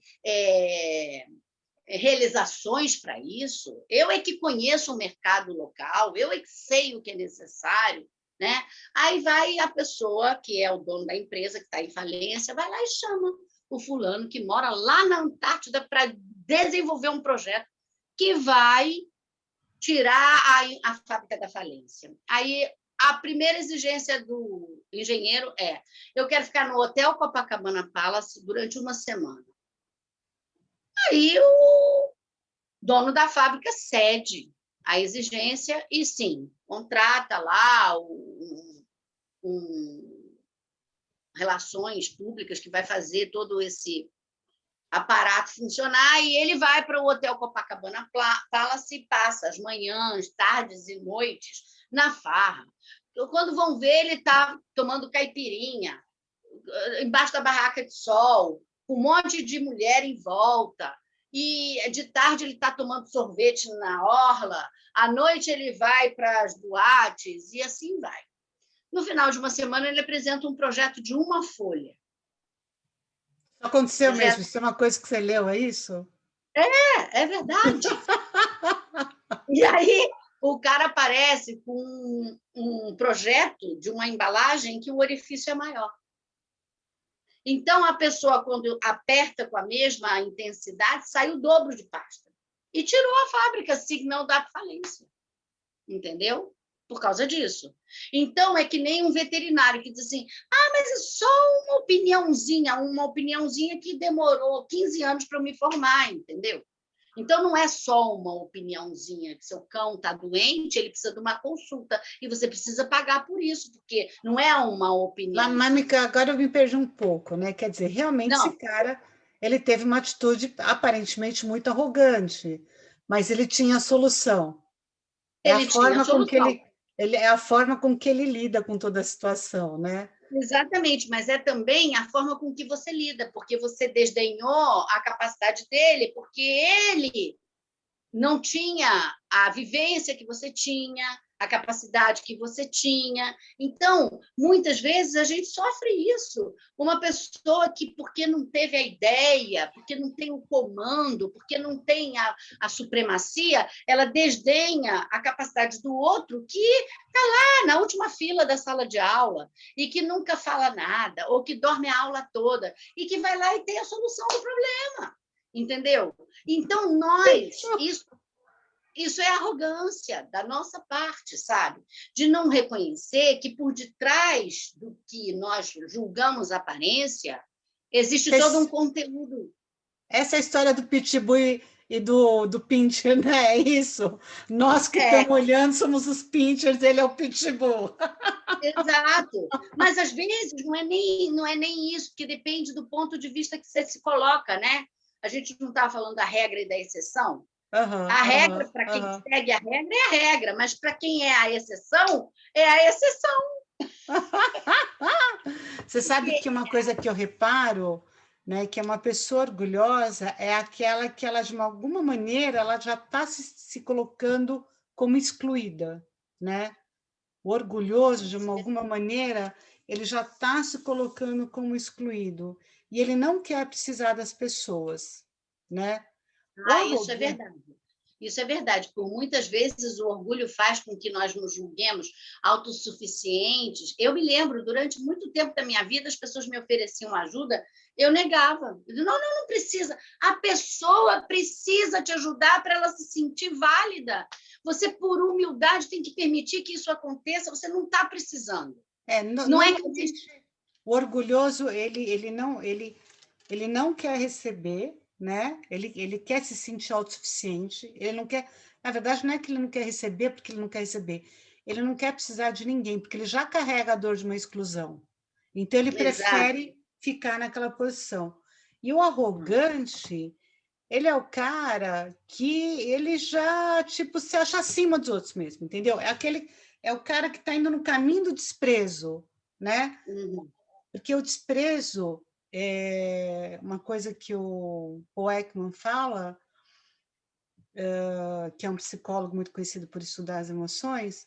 realizações para isso. Eu é que conheço o mercado local, eu é que sei o que é necessário, né? Aí vai a pessoa que é o dono da empresa, que está em falência, vai lá e chama o fulano que mora lá na Antártida para desenvolver um projeto que vai tirar a fábrica da falência. Aí a primeira exigência do engenheiro é: eu quero ficar no Hotel Copacabana Palace durante uma semana. Aí o dono da fábrica cede a exigência e, sim, contrata lá relações públicas que vai fazer todo esse aparato funcionar, e ele vai para o Hotel Copacabana Palace e passa as manhãs, tardes e noites na farra. Quando vão ver, ele está tomando caipirinha, embaixo da barraca de sol, com um monte de mulher em volta, e de tarde ele está tomando sorvete na orla, à noite ele vai para as boates, e assim vai. No final de uma semana, ele apresenta um projeto de uma folha. Aconteceu mesmo, isso é uma coisa que você leu, é isso? É verdade. E aí o cara aparece com um projeto de uma embalagem que o orifício é maior. Então, a pessoa, quando aperta com a mesma intensidade, sai o dobro de pasta. E tirou a fábrica, signal da falência. Entendeu? Por causa disso. Então, é que nem um veterinário que diz assim: mas é só uma opiniãozinha que demorou 15 anos para eu me formar, entendeu? Então, não é só uma opiniãozinha, que seu cão está doente, ele precisa de uma consulta, e você precisa pagar por isso, porque não é uma opinião. Mas, agora eu me perdi um pouco, né? Quer dizer, realmente Não. esse cara, ele teve uma atitude aparentemente muito arrogante, mas ele tinha a solução. Ele tinha a solução. É a forma com que ele lida com toda a situação, né? Exatamente, mas é também a forma com que você lida, porque você desdenhou a capacidade dele, porque ele não tinha a vivência que você tinha, a capacidade que você tinha. Então, muitas vezes a gente sofre isso. Uma pessoa que, porque não teve a ideia, porque não tem o comando, porque não tem a supremacia, ela desdenha a capacidade do outro que está lá na última fila da sala de aula e que nunca fala nada, ou que dorme a aula toda, e que vai lá e tem a solução do problema. Entendeu? Então, isso é arrogância da nossa parte, sabe? De não reconhecer que por detrás do que nós julgamos aparência, existe todo um conteúdo. Essa é a história do Pitbull e do Pincher, né? É isso. Nós que estamos olhando somos os Pinchers, ele é o Pitbull. Exato. Mas, às vezes, não é nem isso, porque depende do ponto de vista que você se coloca, né? A gente não estava falando da regra e da exceção? Aham, A regra, aham, para quem aham. segue a regra, é a regra, mas para quem é a exceção. Você sabe Porque que uma coisa que eu reparo, né, que é uma pessoa orgulhosa, é aquela que ela, de alguma maneira, ela já está se colocando como excluída, né? O orgulhoso, de alguma maneira, ele já está se colocando como excluído e ele não quer precisar das pessoas, né? O Isso é arrogante, verdade. Isso é verdade. Por muitas vezes o orgulho faz com que nós nos julguemos autossuficientes. Eu me lembro, durante muito tempo da minha vida, as pessoas me ofereciam ajuda, eu negava. Eu dizia, não, não, não precisa. A pessoa precisa te ajudar para ela se sentir válida. Você, por humildade, tem que permitir que isso aconteça. Você não está precisando. Não é que você... normalmente o orgulhoso ele não quer receber, né? Ele quer se sentir autossuficiente, ele não quer, na verdade, não é que ele não quer receber porque ele não quer receber, ele não quer precisar de ninguém, porque ele já carrega a dor de uma exclusão. Então ele Exato. prefere ficar naquela posição. E o arrogante, ele é o cara que ele já, tipo, se acha acima dos outros mesmo, entendeu? É o cara que está indo no caminho do desprezo, né? Uhum. Porque o desprezo é uma coisa que o Paul Ekman fala, que é um psicólogo muito conhecido por estudar as emoções,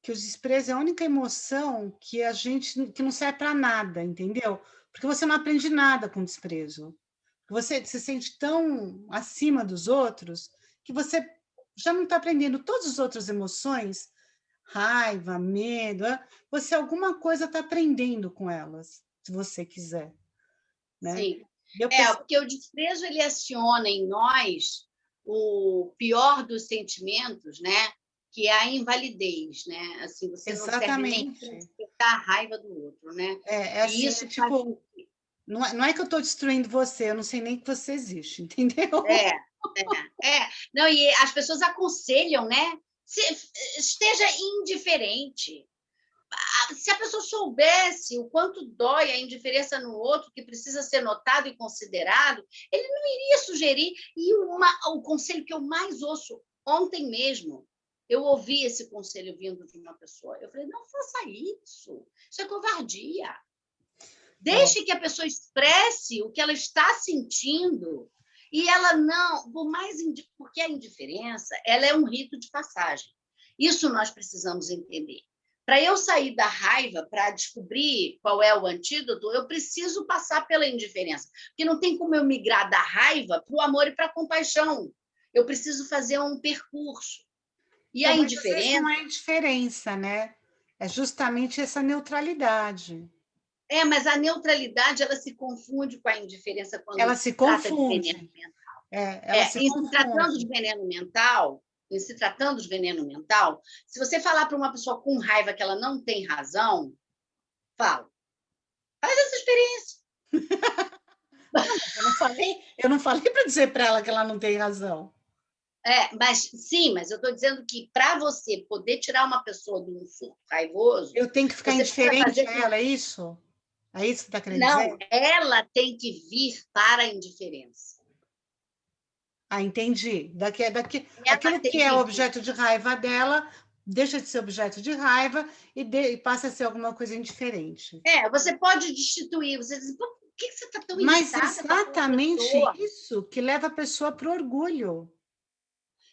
que o desprezo é a única emoção que a gente que não serve para nada, entendeu? Porque você não aprende nada com desprezo. Você se sente tão acima dos outros que você já não está aprendendo todas as outras emoções, raiva, medo, você alguma coisa está aprendendo com elas, se você quiser, né? Sim. E eu percebo, Porque o desprezo ele aciona em nós o pior dos sentimentos, né? Que é a invalidez, né? Assim, você não serve nem para exatamente. despertar a raiva do outro, né? É E assim, isso faz tipo, com que... não é que eu estou destruindo você, eu não sei nem que você existe, entendeu? É, é. Não, e as pessoas aconselham, né? Esteja indiferente. Se a pessoa soubesse o quanto dói a indiferença no outro, que precisa ser notado e considerado, ele não iria sugerir. E o conselho que eu mais ouço, ontem mesmo, eu ouvi esse conselho vindo de uma pessoa. Eu falei, não faça isso é covardia. É, Deixe que a pessoa expresse o que ela está sentindo. E ela não, porque a indiferença, ela é um rito de passagem. Isso nós precisamos entender. Para eu sair da raiva, para descobrir qual é o antídoto, eu preciso passar pela indiferença. Porque não tem como eu migrar da raiva para o amor e para a compaixão. Eu preciso fazer um percurso. E então, a mas às vezes não indiferença... é diferença, né? É justamente essa neutralidade. Mas a neutralidade ela se confunde com a indiferença quando Ela se se trata de veneno confunde, mental. ela se Em se tratando de confunde. veneno mental, se você falar para uma pessoa com raiva que ela não tem razão, fala, faz essa experiência. Não, mas eu não falei para dizer para ela que ela não tem razão. Mas sim, mas eu estou dizendo que para você poder tirar uma pessoa de um surto raivoso, Eu tenho que ficar você precisa indiferente fazer a com... ela, é isso? É isso que está querendo Não, dizer? ela tem que vir para a indiferença. Ah, entendi. Ela Aquilo que tem é que vir. objeto de raiva dela deixa de ser objeto de raiva e passa a ser alguma coisa indiferente. Você pode destituir, você diz, por que você está tão Mas irritada com aquela exatamente pessoa? isso que leva a pessoa para o orgulho,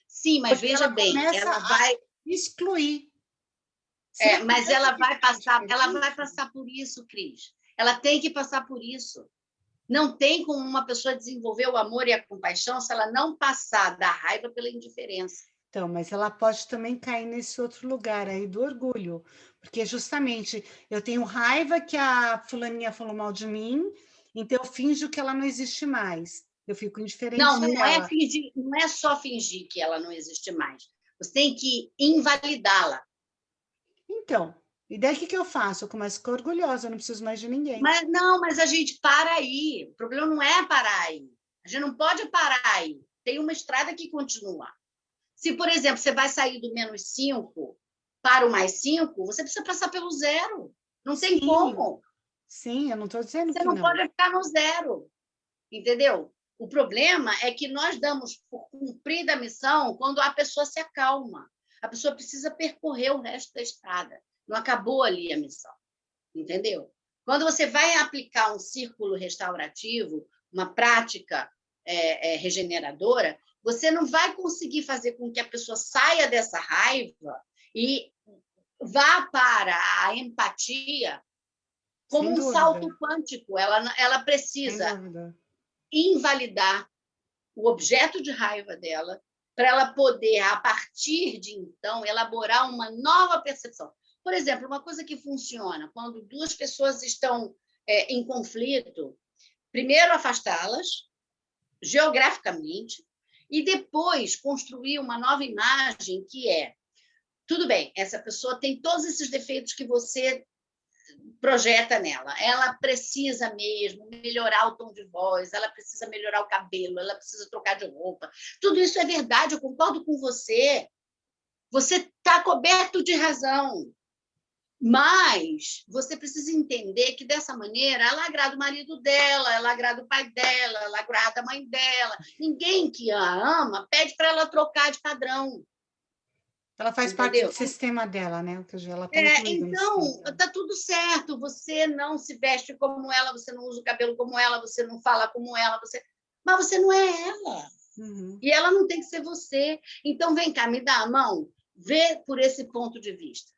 Sim, mas porque veja ela bem, começa ela a vai... excluir. Se ela Mas tivesse que ficar ela vai indiferente, passar por isso, Cris. Ela tem que passar por isso. Não tem como uma pessoa desenvolver o amor e a compaixão se ela não passar da raiva pela indiferença. então, mas ela pode também cair nesse outro lugar aí do orgulho, porque justamente eu tenho raiva que a fulaninha falou mal de mim, então eu finjo que ela não existe mais. Eu fico Não, indiferente a não é ela. fingir, não é só fingir que ela não existe mais. Você tem que invalidá-la. Então, e daí o que eu faço? Eu começo a ficar orgulhosa, eu não preciso mais de ninguém. Mas a gente para aí. O problema não é parar aí. A gente não pode parar aí. Tem uma estrada que continua. Se, por exemplo, você vai sair do -5 para o +5, você precisa passar pelo zero. Não tem Sim, como. sim, eu não estou dizendo Você que não não. pode ficar no zero, entendeu? O problema é que nós damos por cumprida a missão quando a pessoa se acalma. A pessoa precisa percorrer o resto da estrada. Não acabou ali a missão, entendeu? Quando você vai aplicar um círculo restaurativo, uma prática regeneradora, você não vai conseguir fazer com que a pessoa saia dessa raiva e vá para a empatia como um salto quântico. Ela precisa invalidar o objeto de raiva dela para ela poder, a partir de então, elaborar uma nova percepção. Por exemplo, uma coisa que funciona quando duas pessoas estão em conflito, primeiro afastá-las geograficamente e depois construir uma nova imagem que tudo bem, essa pessoa tem todos esses defeitos que você projeta nela. Ela precisa mesmo melhorar o tom de voz, ela precisa melhorar o cabelo, ela precisa trocar de roupa. Tudo isso é verdade, eu concordo com você. Você está coberto de razão. Mas você precisa entender que, dessa maneira, ela agrada o marido dela, ela agrada o pai dela, ela agrada a mãe dela. Ninguém que a ama pede para ela trocar de padrão. Ela faz parte do sistema dela, né? Ou seja, ela tá então, está tudo certo. Você não se veste como ela, você não usa o cabelo como ela, você não fala como ela, mas você não é ela. Uhum. E ela não tem que ser você. Então, vem cá, me dá a mão, vê por esse ponto de vista.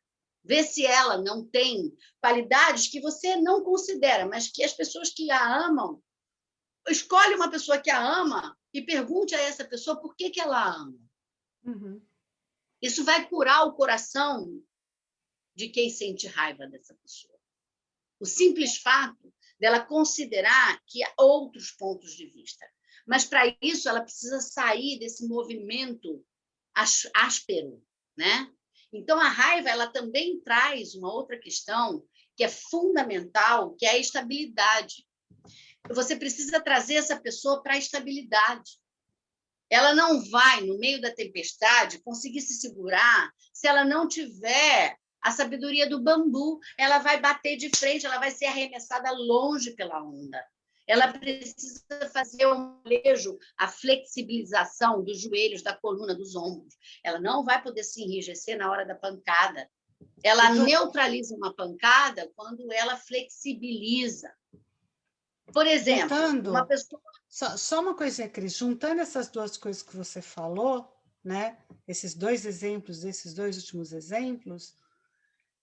Vê se ela não tem qualidades que você não considera, mas que as pessoas que a amam, escolhe uma pessoa que a ama e pergunte a essa pessoa por que ela a ama. Uhum. Isso vai curar o coração de quem sente raiva dessa pessoa. O simples fato dela considerar que há outros pontos de vista. Mas, para isso, ela precisa sair desse movimento áspero, né? Então, a raiva ela também traz uma outra questão que é fundamental, que é a estabilidade. Você precisa trazer essa pessoa para a estabilidade. Ela não vai, no meio da tempestade, conseguir se segurar se ela não tiver a sabedoria do bambu. Ela vai bater de frente, ela vai ser arremessada longe pela onda. Ela precisa fazer um molejo, a flexibilização dos joelhos, da coluna, dos ombros. Ela não vai poder se enrijecer na hora da pancada. Ela neutraliza uma pancada quando ela flexibiliza. Por exemplo, uma pessoa... Só uma coisinha, Cris. Juntando essas duas coisas que você falou, né? Esses dois exemplos, esses dois últimos exemplos,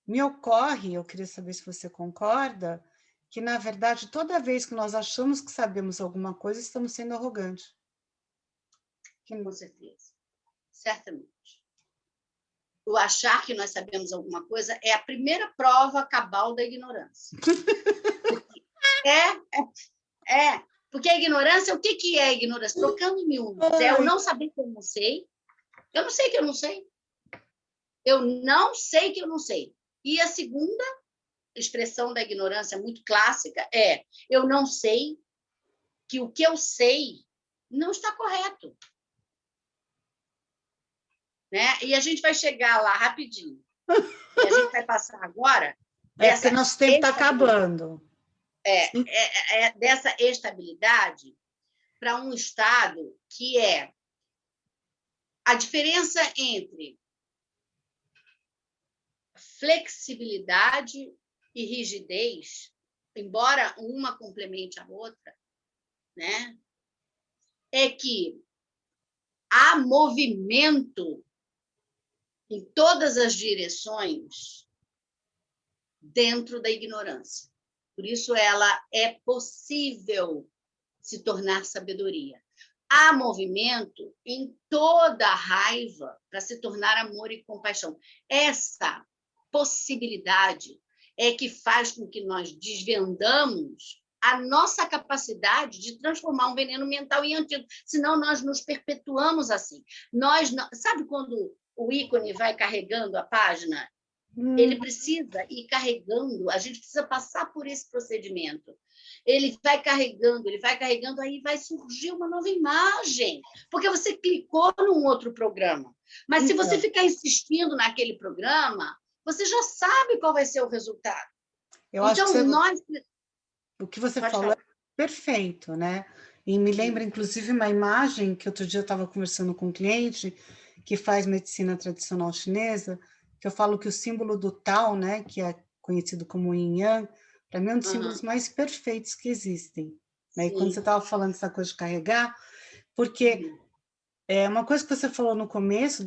me ocorre, eu queria saber se você concorda, que, na verdade, toda vez que nós achamos que sabemos alguma coisa, estamos sendo arrogantes. Com certeza. Certamente. O achar que nós sabemos alguma coisa é a primeira prova cabal da ignorância. Porque a ignorância, o que é a ignorância? Trocando em miúdos. É eu não saber que eu não sei. Eu não sei que eu não sei. Eu não sei que eu não sei. E a segunda expressão da ignorância muito clássica é eu não sei que o que eu sei não está correto. Né? E a gente vai chegar lá rapidinho. E a gente vai passar agora... porque nosso tempo está acabando. Dessa estabilidade para um estado que é a diferença entre flexibilidade e rigidez, embora uma complemente a outra, né? É que há movimento em todas as direções dentro da ignorância. Por isso, ela é possível se tornar sabedoria. Há movimento em toda a raiva para se tornar amor e compaixão. Essa possibilidade é que faz com que nós desvendamos a nossa capacidade de transformar um veneno mental em antídoto, senão nós nos perpetuamos assim. Sabe quando o ícone vai carregando a página? Ele precisa ir carregando, a gente precisa passar por esse procedimento. Ele vai carregando, aí vai surgir uma nova imagem, porque você clicou num outro programa. Mas se você ficar insistindo naquele programa, você já sabe qual vai ser o resultado. Eu acho que o que você falou é perfeito, né? E me lembra, inclusive, uma imagem que outro dia eu estava conversando com um cliente que faz medicina tradicional chinesa, que eu falo que o símbolo do Tao, né, que é conhecido como Yin Yang, para mim é um dos símbolos Aham, mais perfeitos que existem. Né? E quando você sim. estava falando essa coisa de carregar, porque Uhum. é uma coisa que você falou no começo,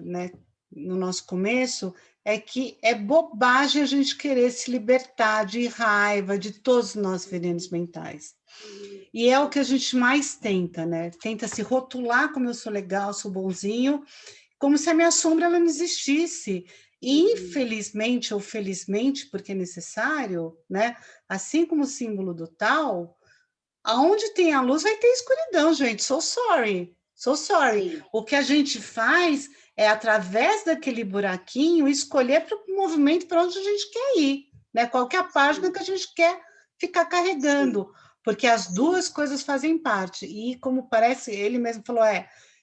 né, no nosso começo, é que é bobagem a gente querer se libertar de raiva, de todos os nossos venenos mentais. Uhum. E é o que a gente mais tenta, né? Tenta se rotular como eu sou legal, sou bonzinho, como se a minha sombra ela não existisse. E, Uhum. infelizmente ou felizmente, porque é necessário, né? Assim como o símbolo do tal, aonde tem a luz vai ter escuridão, gente. So sorry. So sorry. Sim. O que a gente faz é, através daquele buraquinho, escolher para o movimento para onde a gente quer ir, né? Qual que é a página Sim, que a gente quer ficar sim, carregando, porque as sim. duas coisas fazem parte. E como parece, ele mesmo falou,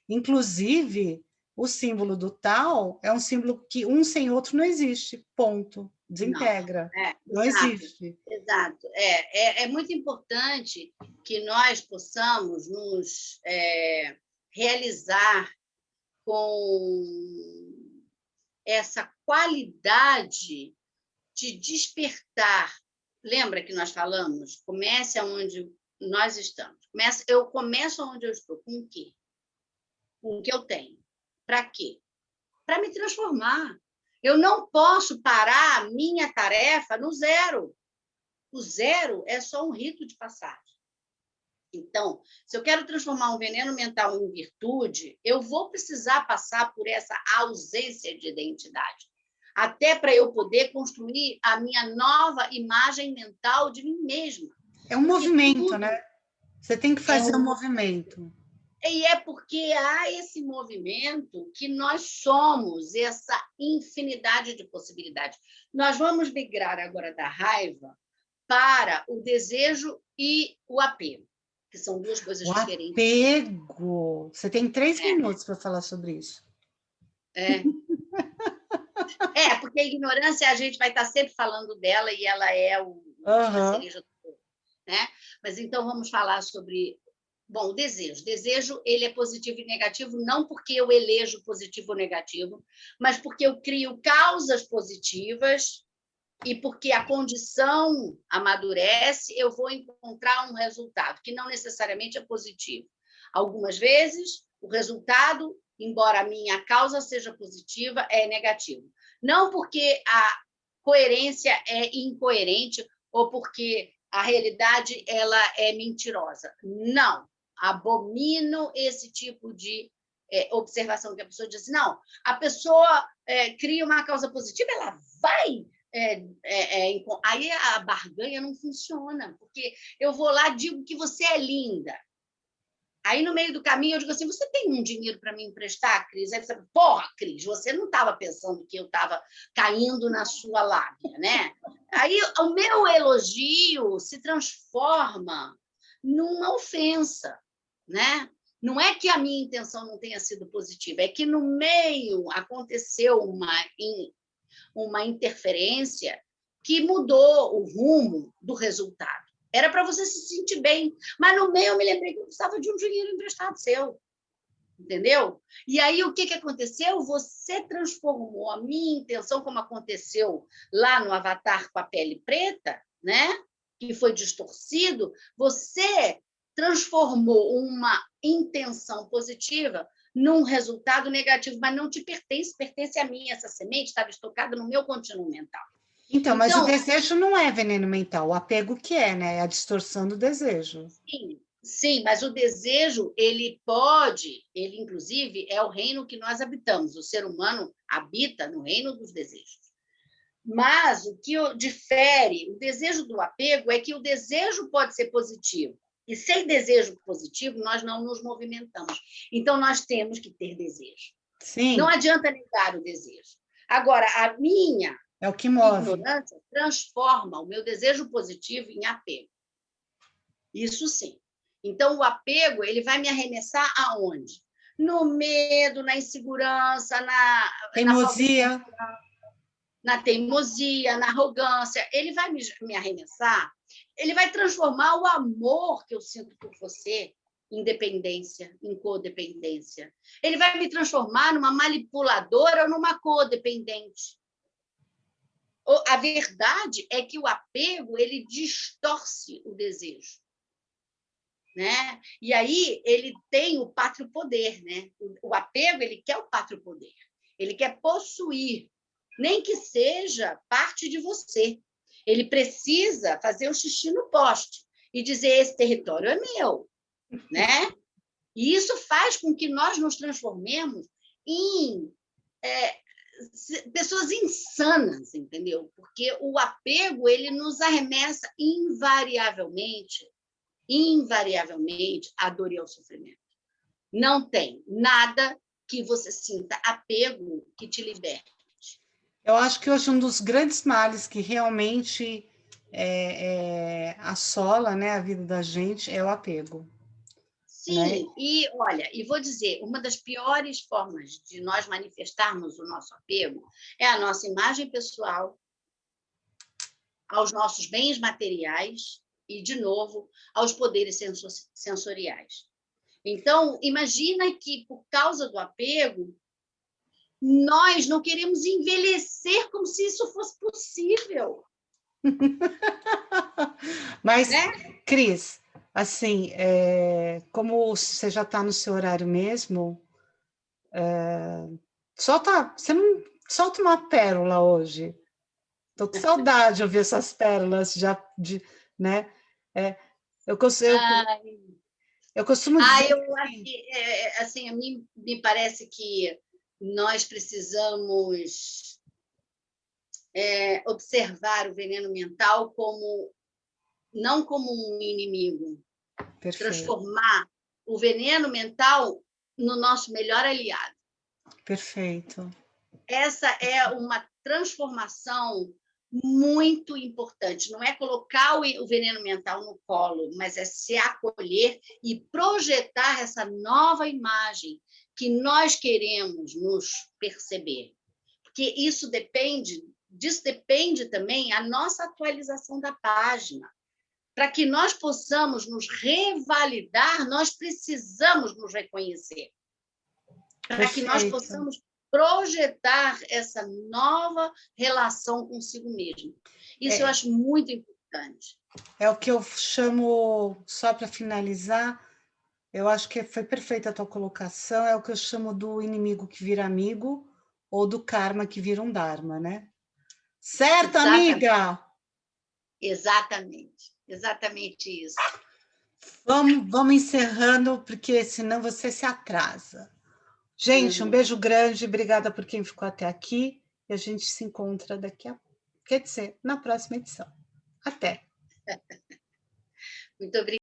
inclusive, o símbolo do tal é um símbolo que um sem outro não existe. Ponto. Não, Desintegra. Não exato, existe. exato. É muito importante que nós possamos nos realizar com essa qualidade de despertar. Lembra que nós falamos? Comece aonde nós estamos. Eu começo onde eu estou. Com o quê? Com o que eu tenho. Para quê? Para me transformar. Eu não posso parar a minha tarefa no zero. O zero é só um rito de passagem. Então, se eu quero transformar um veneno mental em virtude, eu vou precisar passar por essa ausência de identidade, até para eu poder construir a minha nova imagem mental de mim mesma. É um Porque movimento, né? tudo Você tem que é fazer um um. movimento. E é porque há esse movimento que nós somos essa infinidade de possibilidades. Nós vamos migrar agora da raiva para o desejo e o apego, que são duas coisas O diferentes. apego. Você tem 3 minutos para falar sobre isso. É, porque a ignorância a gente vai estar sempre falando dela e ela é a Aham. cereja do bolo, né? Mas então vamos falar sobre, bom, o desejo. Desejo, ele é positivo e negativo não porque eu elejo positivo ou negativo, mas porque eu crio causas positivas e porque a condição amadurece, eu vou encontrar um resultado que não necessariamente é positivo. Algumas vezes, o resultado, embora a minha causa seja positiva, é negativo. Não porque a coerência é incoerente ou porque a realidade ela é mentirosa. Não. Abomino esse tipo de observação que a pessoa diz assim, não, a pessoa cria uma causa positiva, ela vai aí a barganha não funciona, porque eu vou lá e digo que você é linda. Aí, no meio do caminho, eu digo assim, você tem um dinheiro para me emprestar, Cris? Aí você, porra, Cris, você não estava pensando que eu estava caindo na sua lábia, né? Aí, o meu elogio se transforma numa ofensa, né? Não é que a minha intenção não tenha sido positiva, é que no meio aconteceu uma interferência que mudou o rumo do resultado. Era para você se sentir bem, mas no meio eu me lembrei que eu precisava de um dinheiro emprestado seu, entendeu? E aí o que aconteceu? Você transformou a minha intenção, como aconteceu lá no Avatar com a pele preta, né? Que foi distorcido, você transformou uma intenção positiva num resultado negativo, mas não te pertence, pertence a mim. Essa semente estava estocada no meu contínuo mental. Então, mas o Então, desejo não é veneno mental, o apego que é, né? É a distorção do desejo. sim, sim, mas o desejo, ele inclusive é o reino que nós habitamos. O ser humano habita no reino dos desejos. Mas o que difere o desejo do apego é que o desejo pode ser positivo. E sem desejo positivo, nós não nos movimentamos. Então, nós temos que ter desejo. Não Sim, adianta negar o desejo. Agora, a minha é o que move. ignorância transforma o meu desejo positivo em apego. Isso sim. Então, o apego ele vai me arremessar aonde? No medo, na insegurança, na falta de Teimosia. confiança, na teimosia, na arrogância. Ele vai me arremessar, ele vai transformar o amor que eu sinto por você em dependência, em codependência. Ele vai me transformar numa manipuladora ou numa codependente. A verdade é que o apego, ele distorce o desejo. Né? E aí ele tem o pátrio poder, né? O apego, ele quer o pátrio poder. Ele quer possuir, nem que seja parte de você. Ele precisa fazer o xixi no poste e dizer: esse território é meu, né? E isso faz com que nós nos transformemos em pessoas insanas, entendeu? Porque o apego, ele nos arremessa invariavelmente à dor e ao sofrimento. Não tem nada que você sinta apego que te liberte. Eu acho que hoje um dos grandes males que realmente assola, né, a vida da gente é o apego. Sim, né? E olha, e vou dizer, uma das piores formas de nós manifestarmos o nosso apego é a nossa imagem pessoal, aos nossos bens materiais e, de novo, aos poderes sensoriais. Então, imagina que, por causa do apego, nós não queremos envelhecer como se isso fosse possível. Mas, né? Cris, assim, como você já está no seu horário mesmo, você não solta uma pérola hoje. Estou com saudade de ouvir essas pérolas, né? Eu costumo dizer. Eu acho que, assim, a mim me parece que nós precisamos observar o veneno mental não como um inimigo. Perfeito. Transformar o veneno mental no nosso melhor aliado. Perfeito. Essa é uma transformação muito importante. Não é colocar o veneno mental no colo, mas é se acolher e projetar essa nova imagem que nós queremos nos perceber. Porque disso depende também a nossa atualização da página. Para que nós possamos nos revalidar, nós precisamos nos reconhecer. Para que nós possamos projetar essa nova relação consigo mesmo. Isso eu acho muito importante. É o que eu chamo, só para finalizar, eu acho que foi perfeita a tua colocação, é o que eu chamo do inimigo que vira amigo ou do karma que vira um dharma, né? Certo, exatamente. Amiga? Exatamente isso. Vamos encerrando, porque senão você se atrasa. Gente, um beijo grande, obrigada por quem ficou até aqui, e a gente se encontra daqui a pouco. Quer dizer, na próxima edição. Até! Muito obrigada.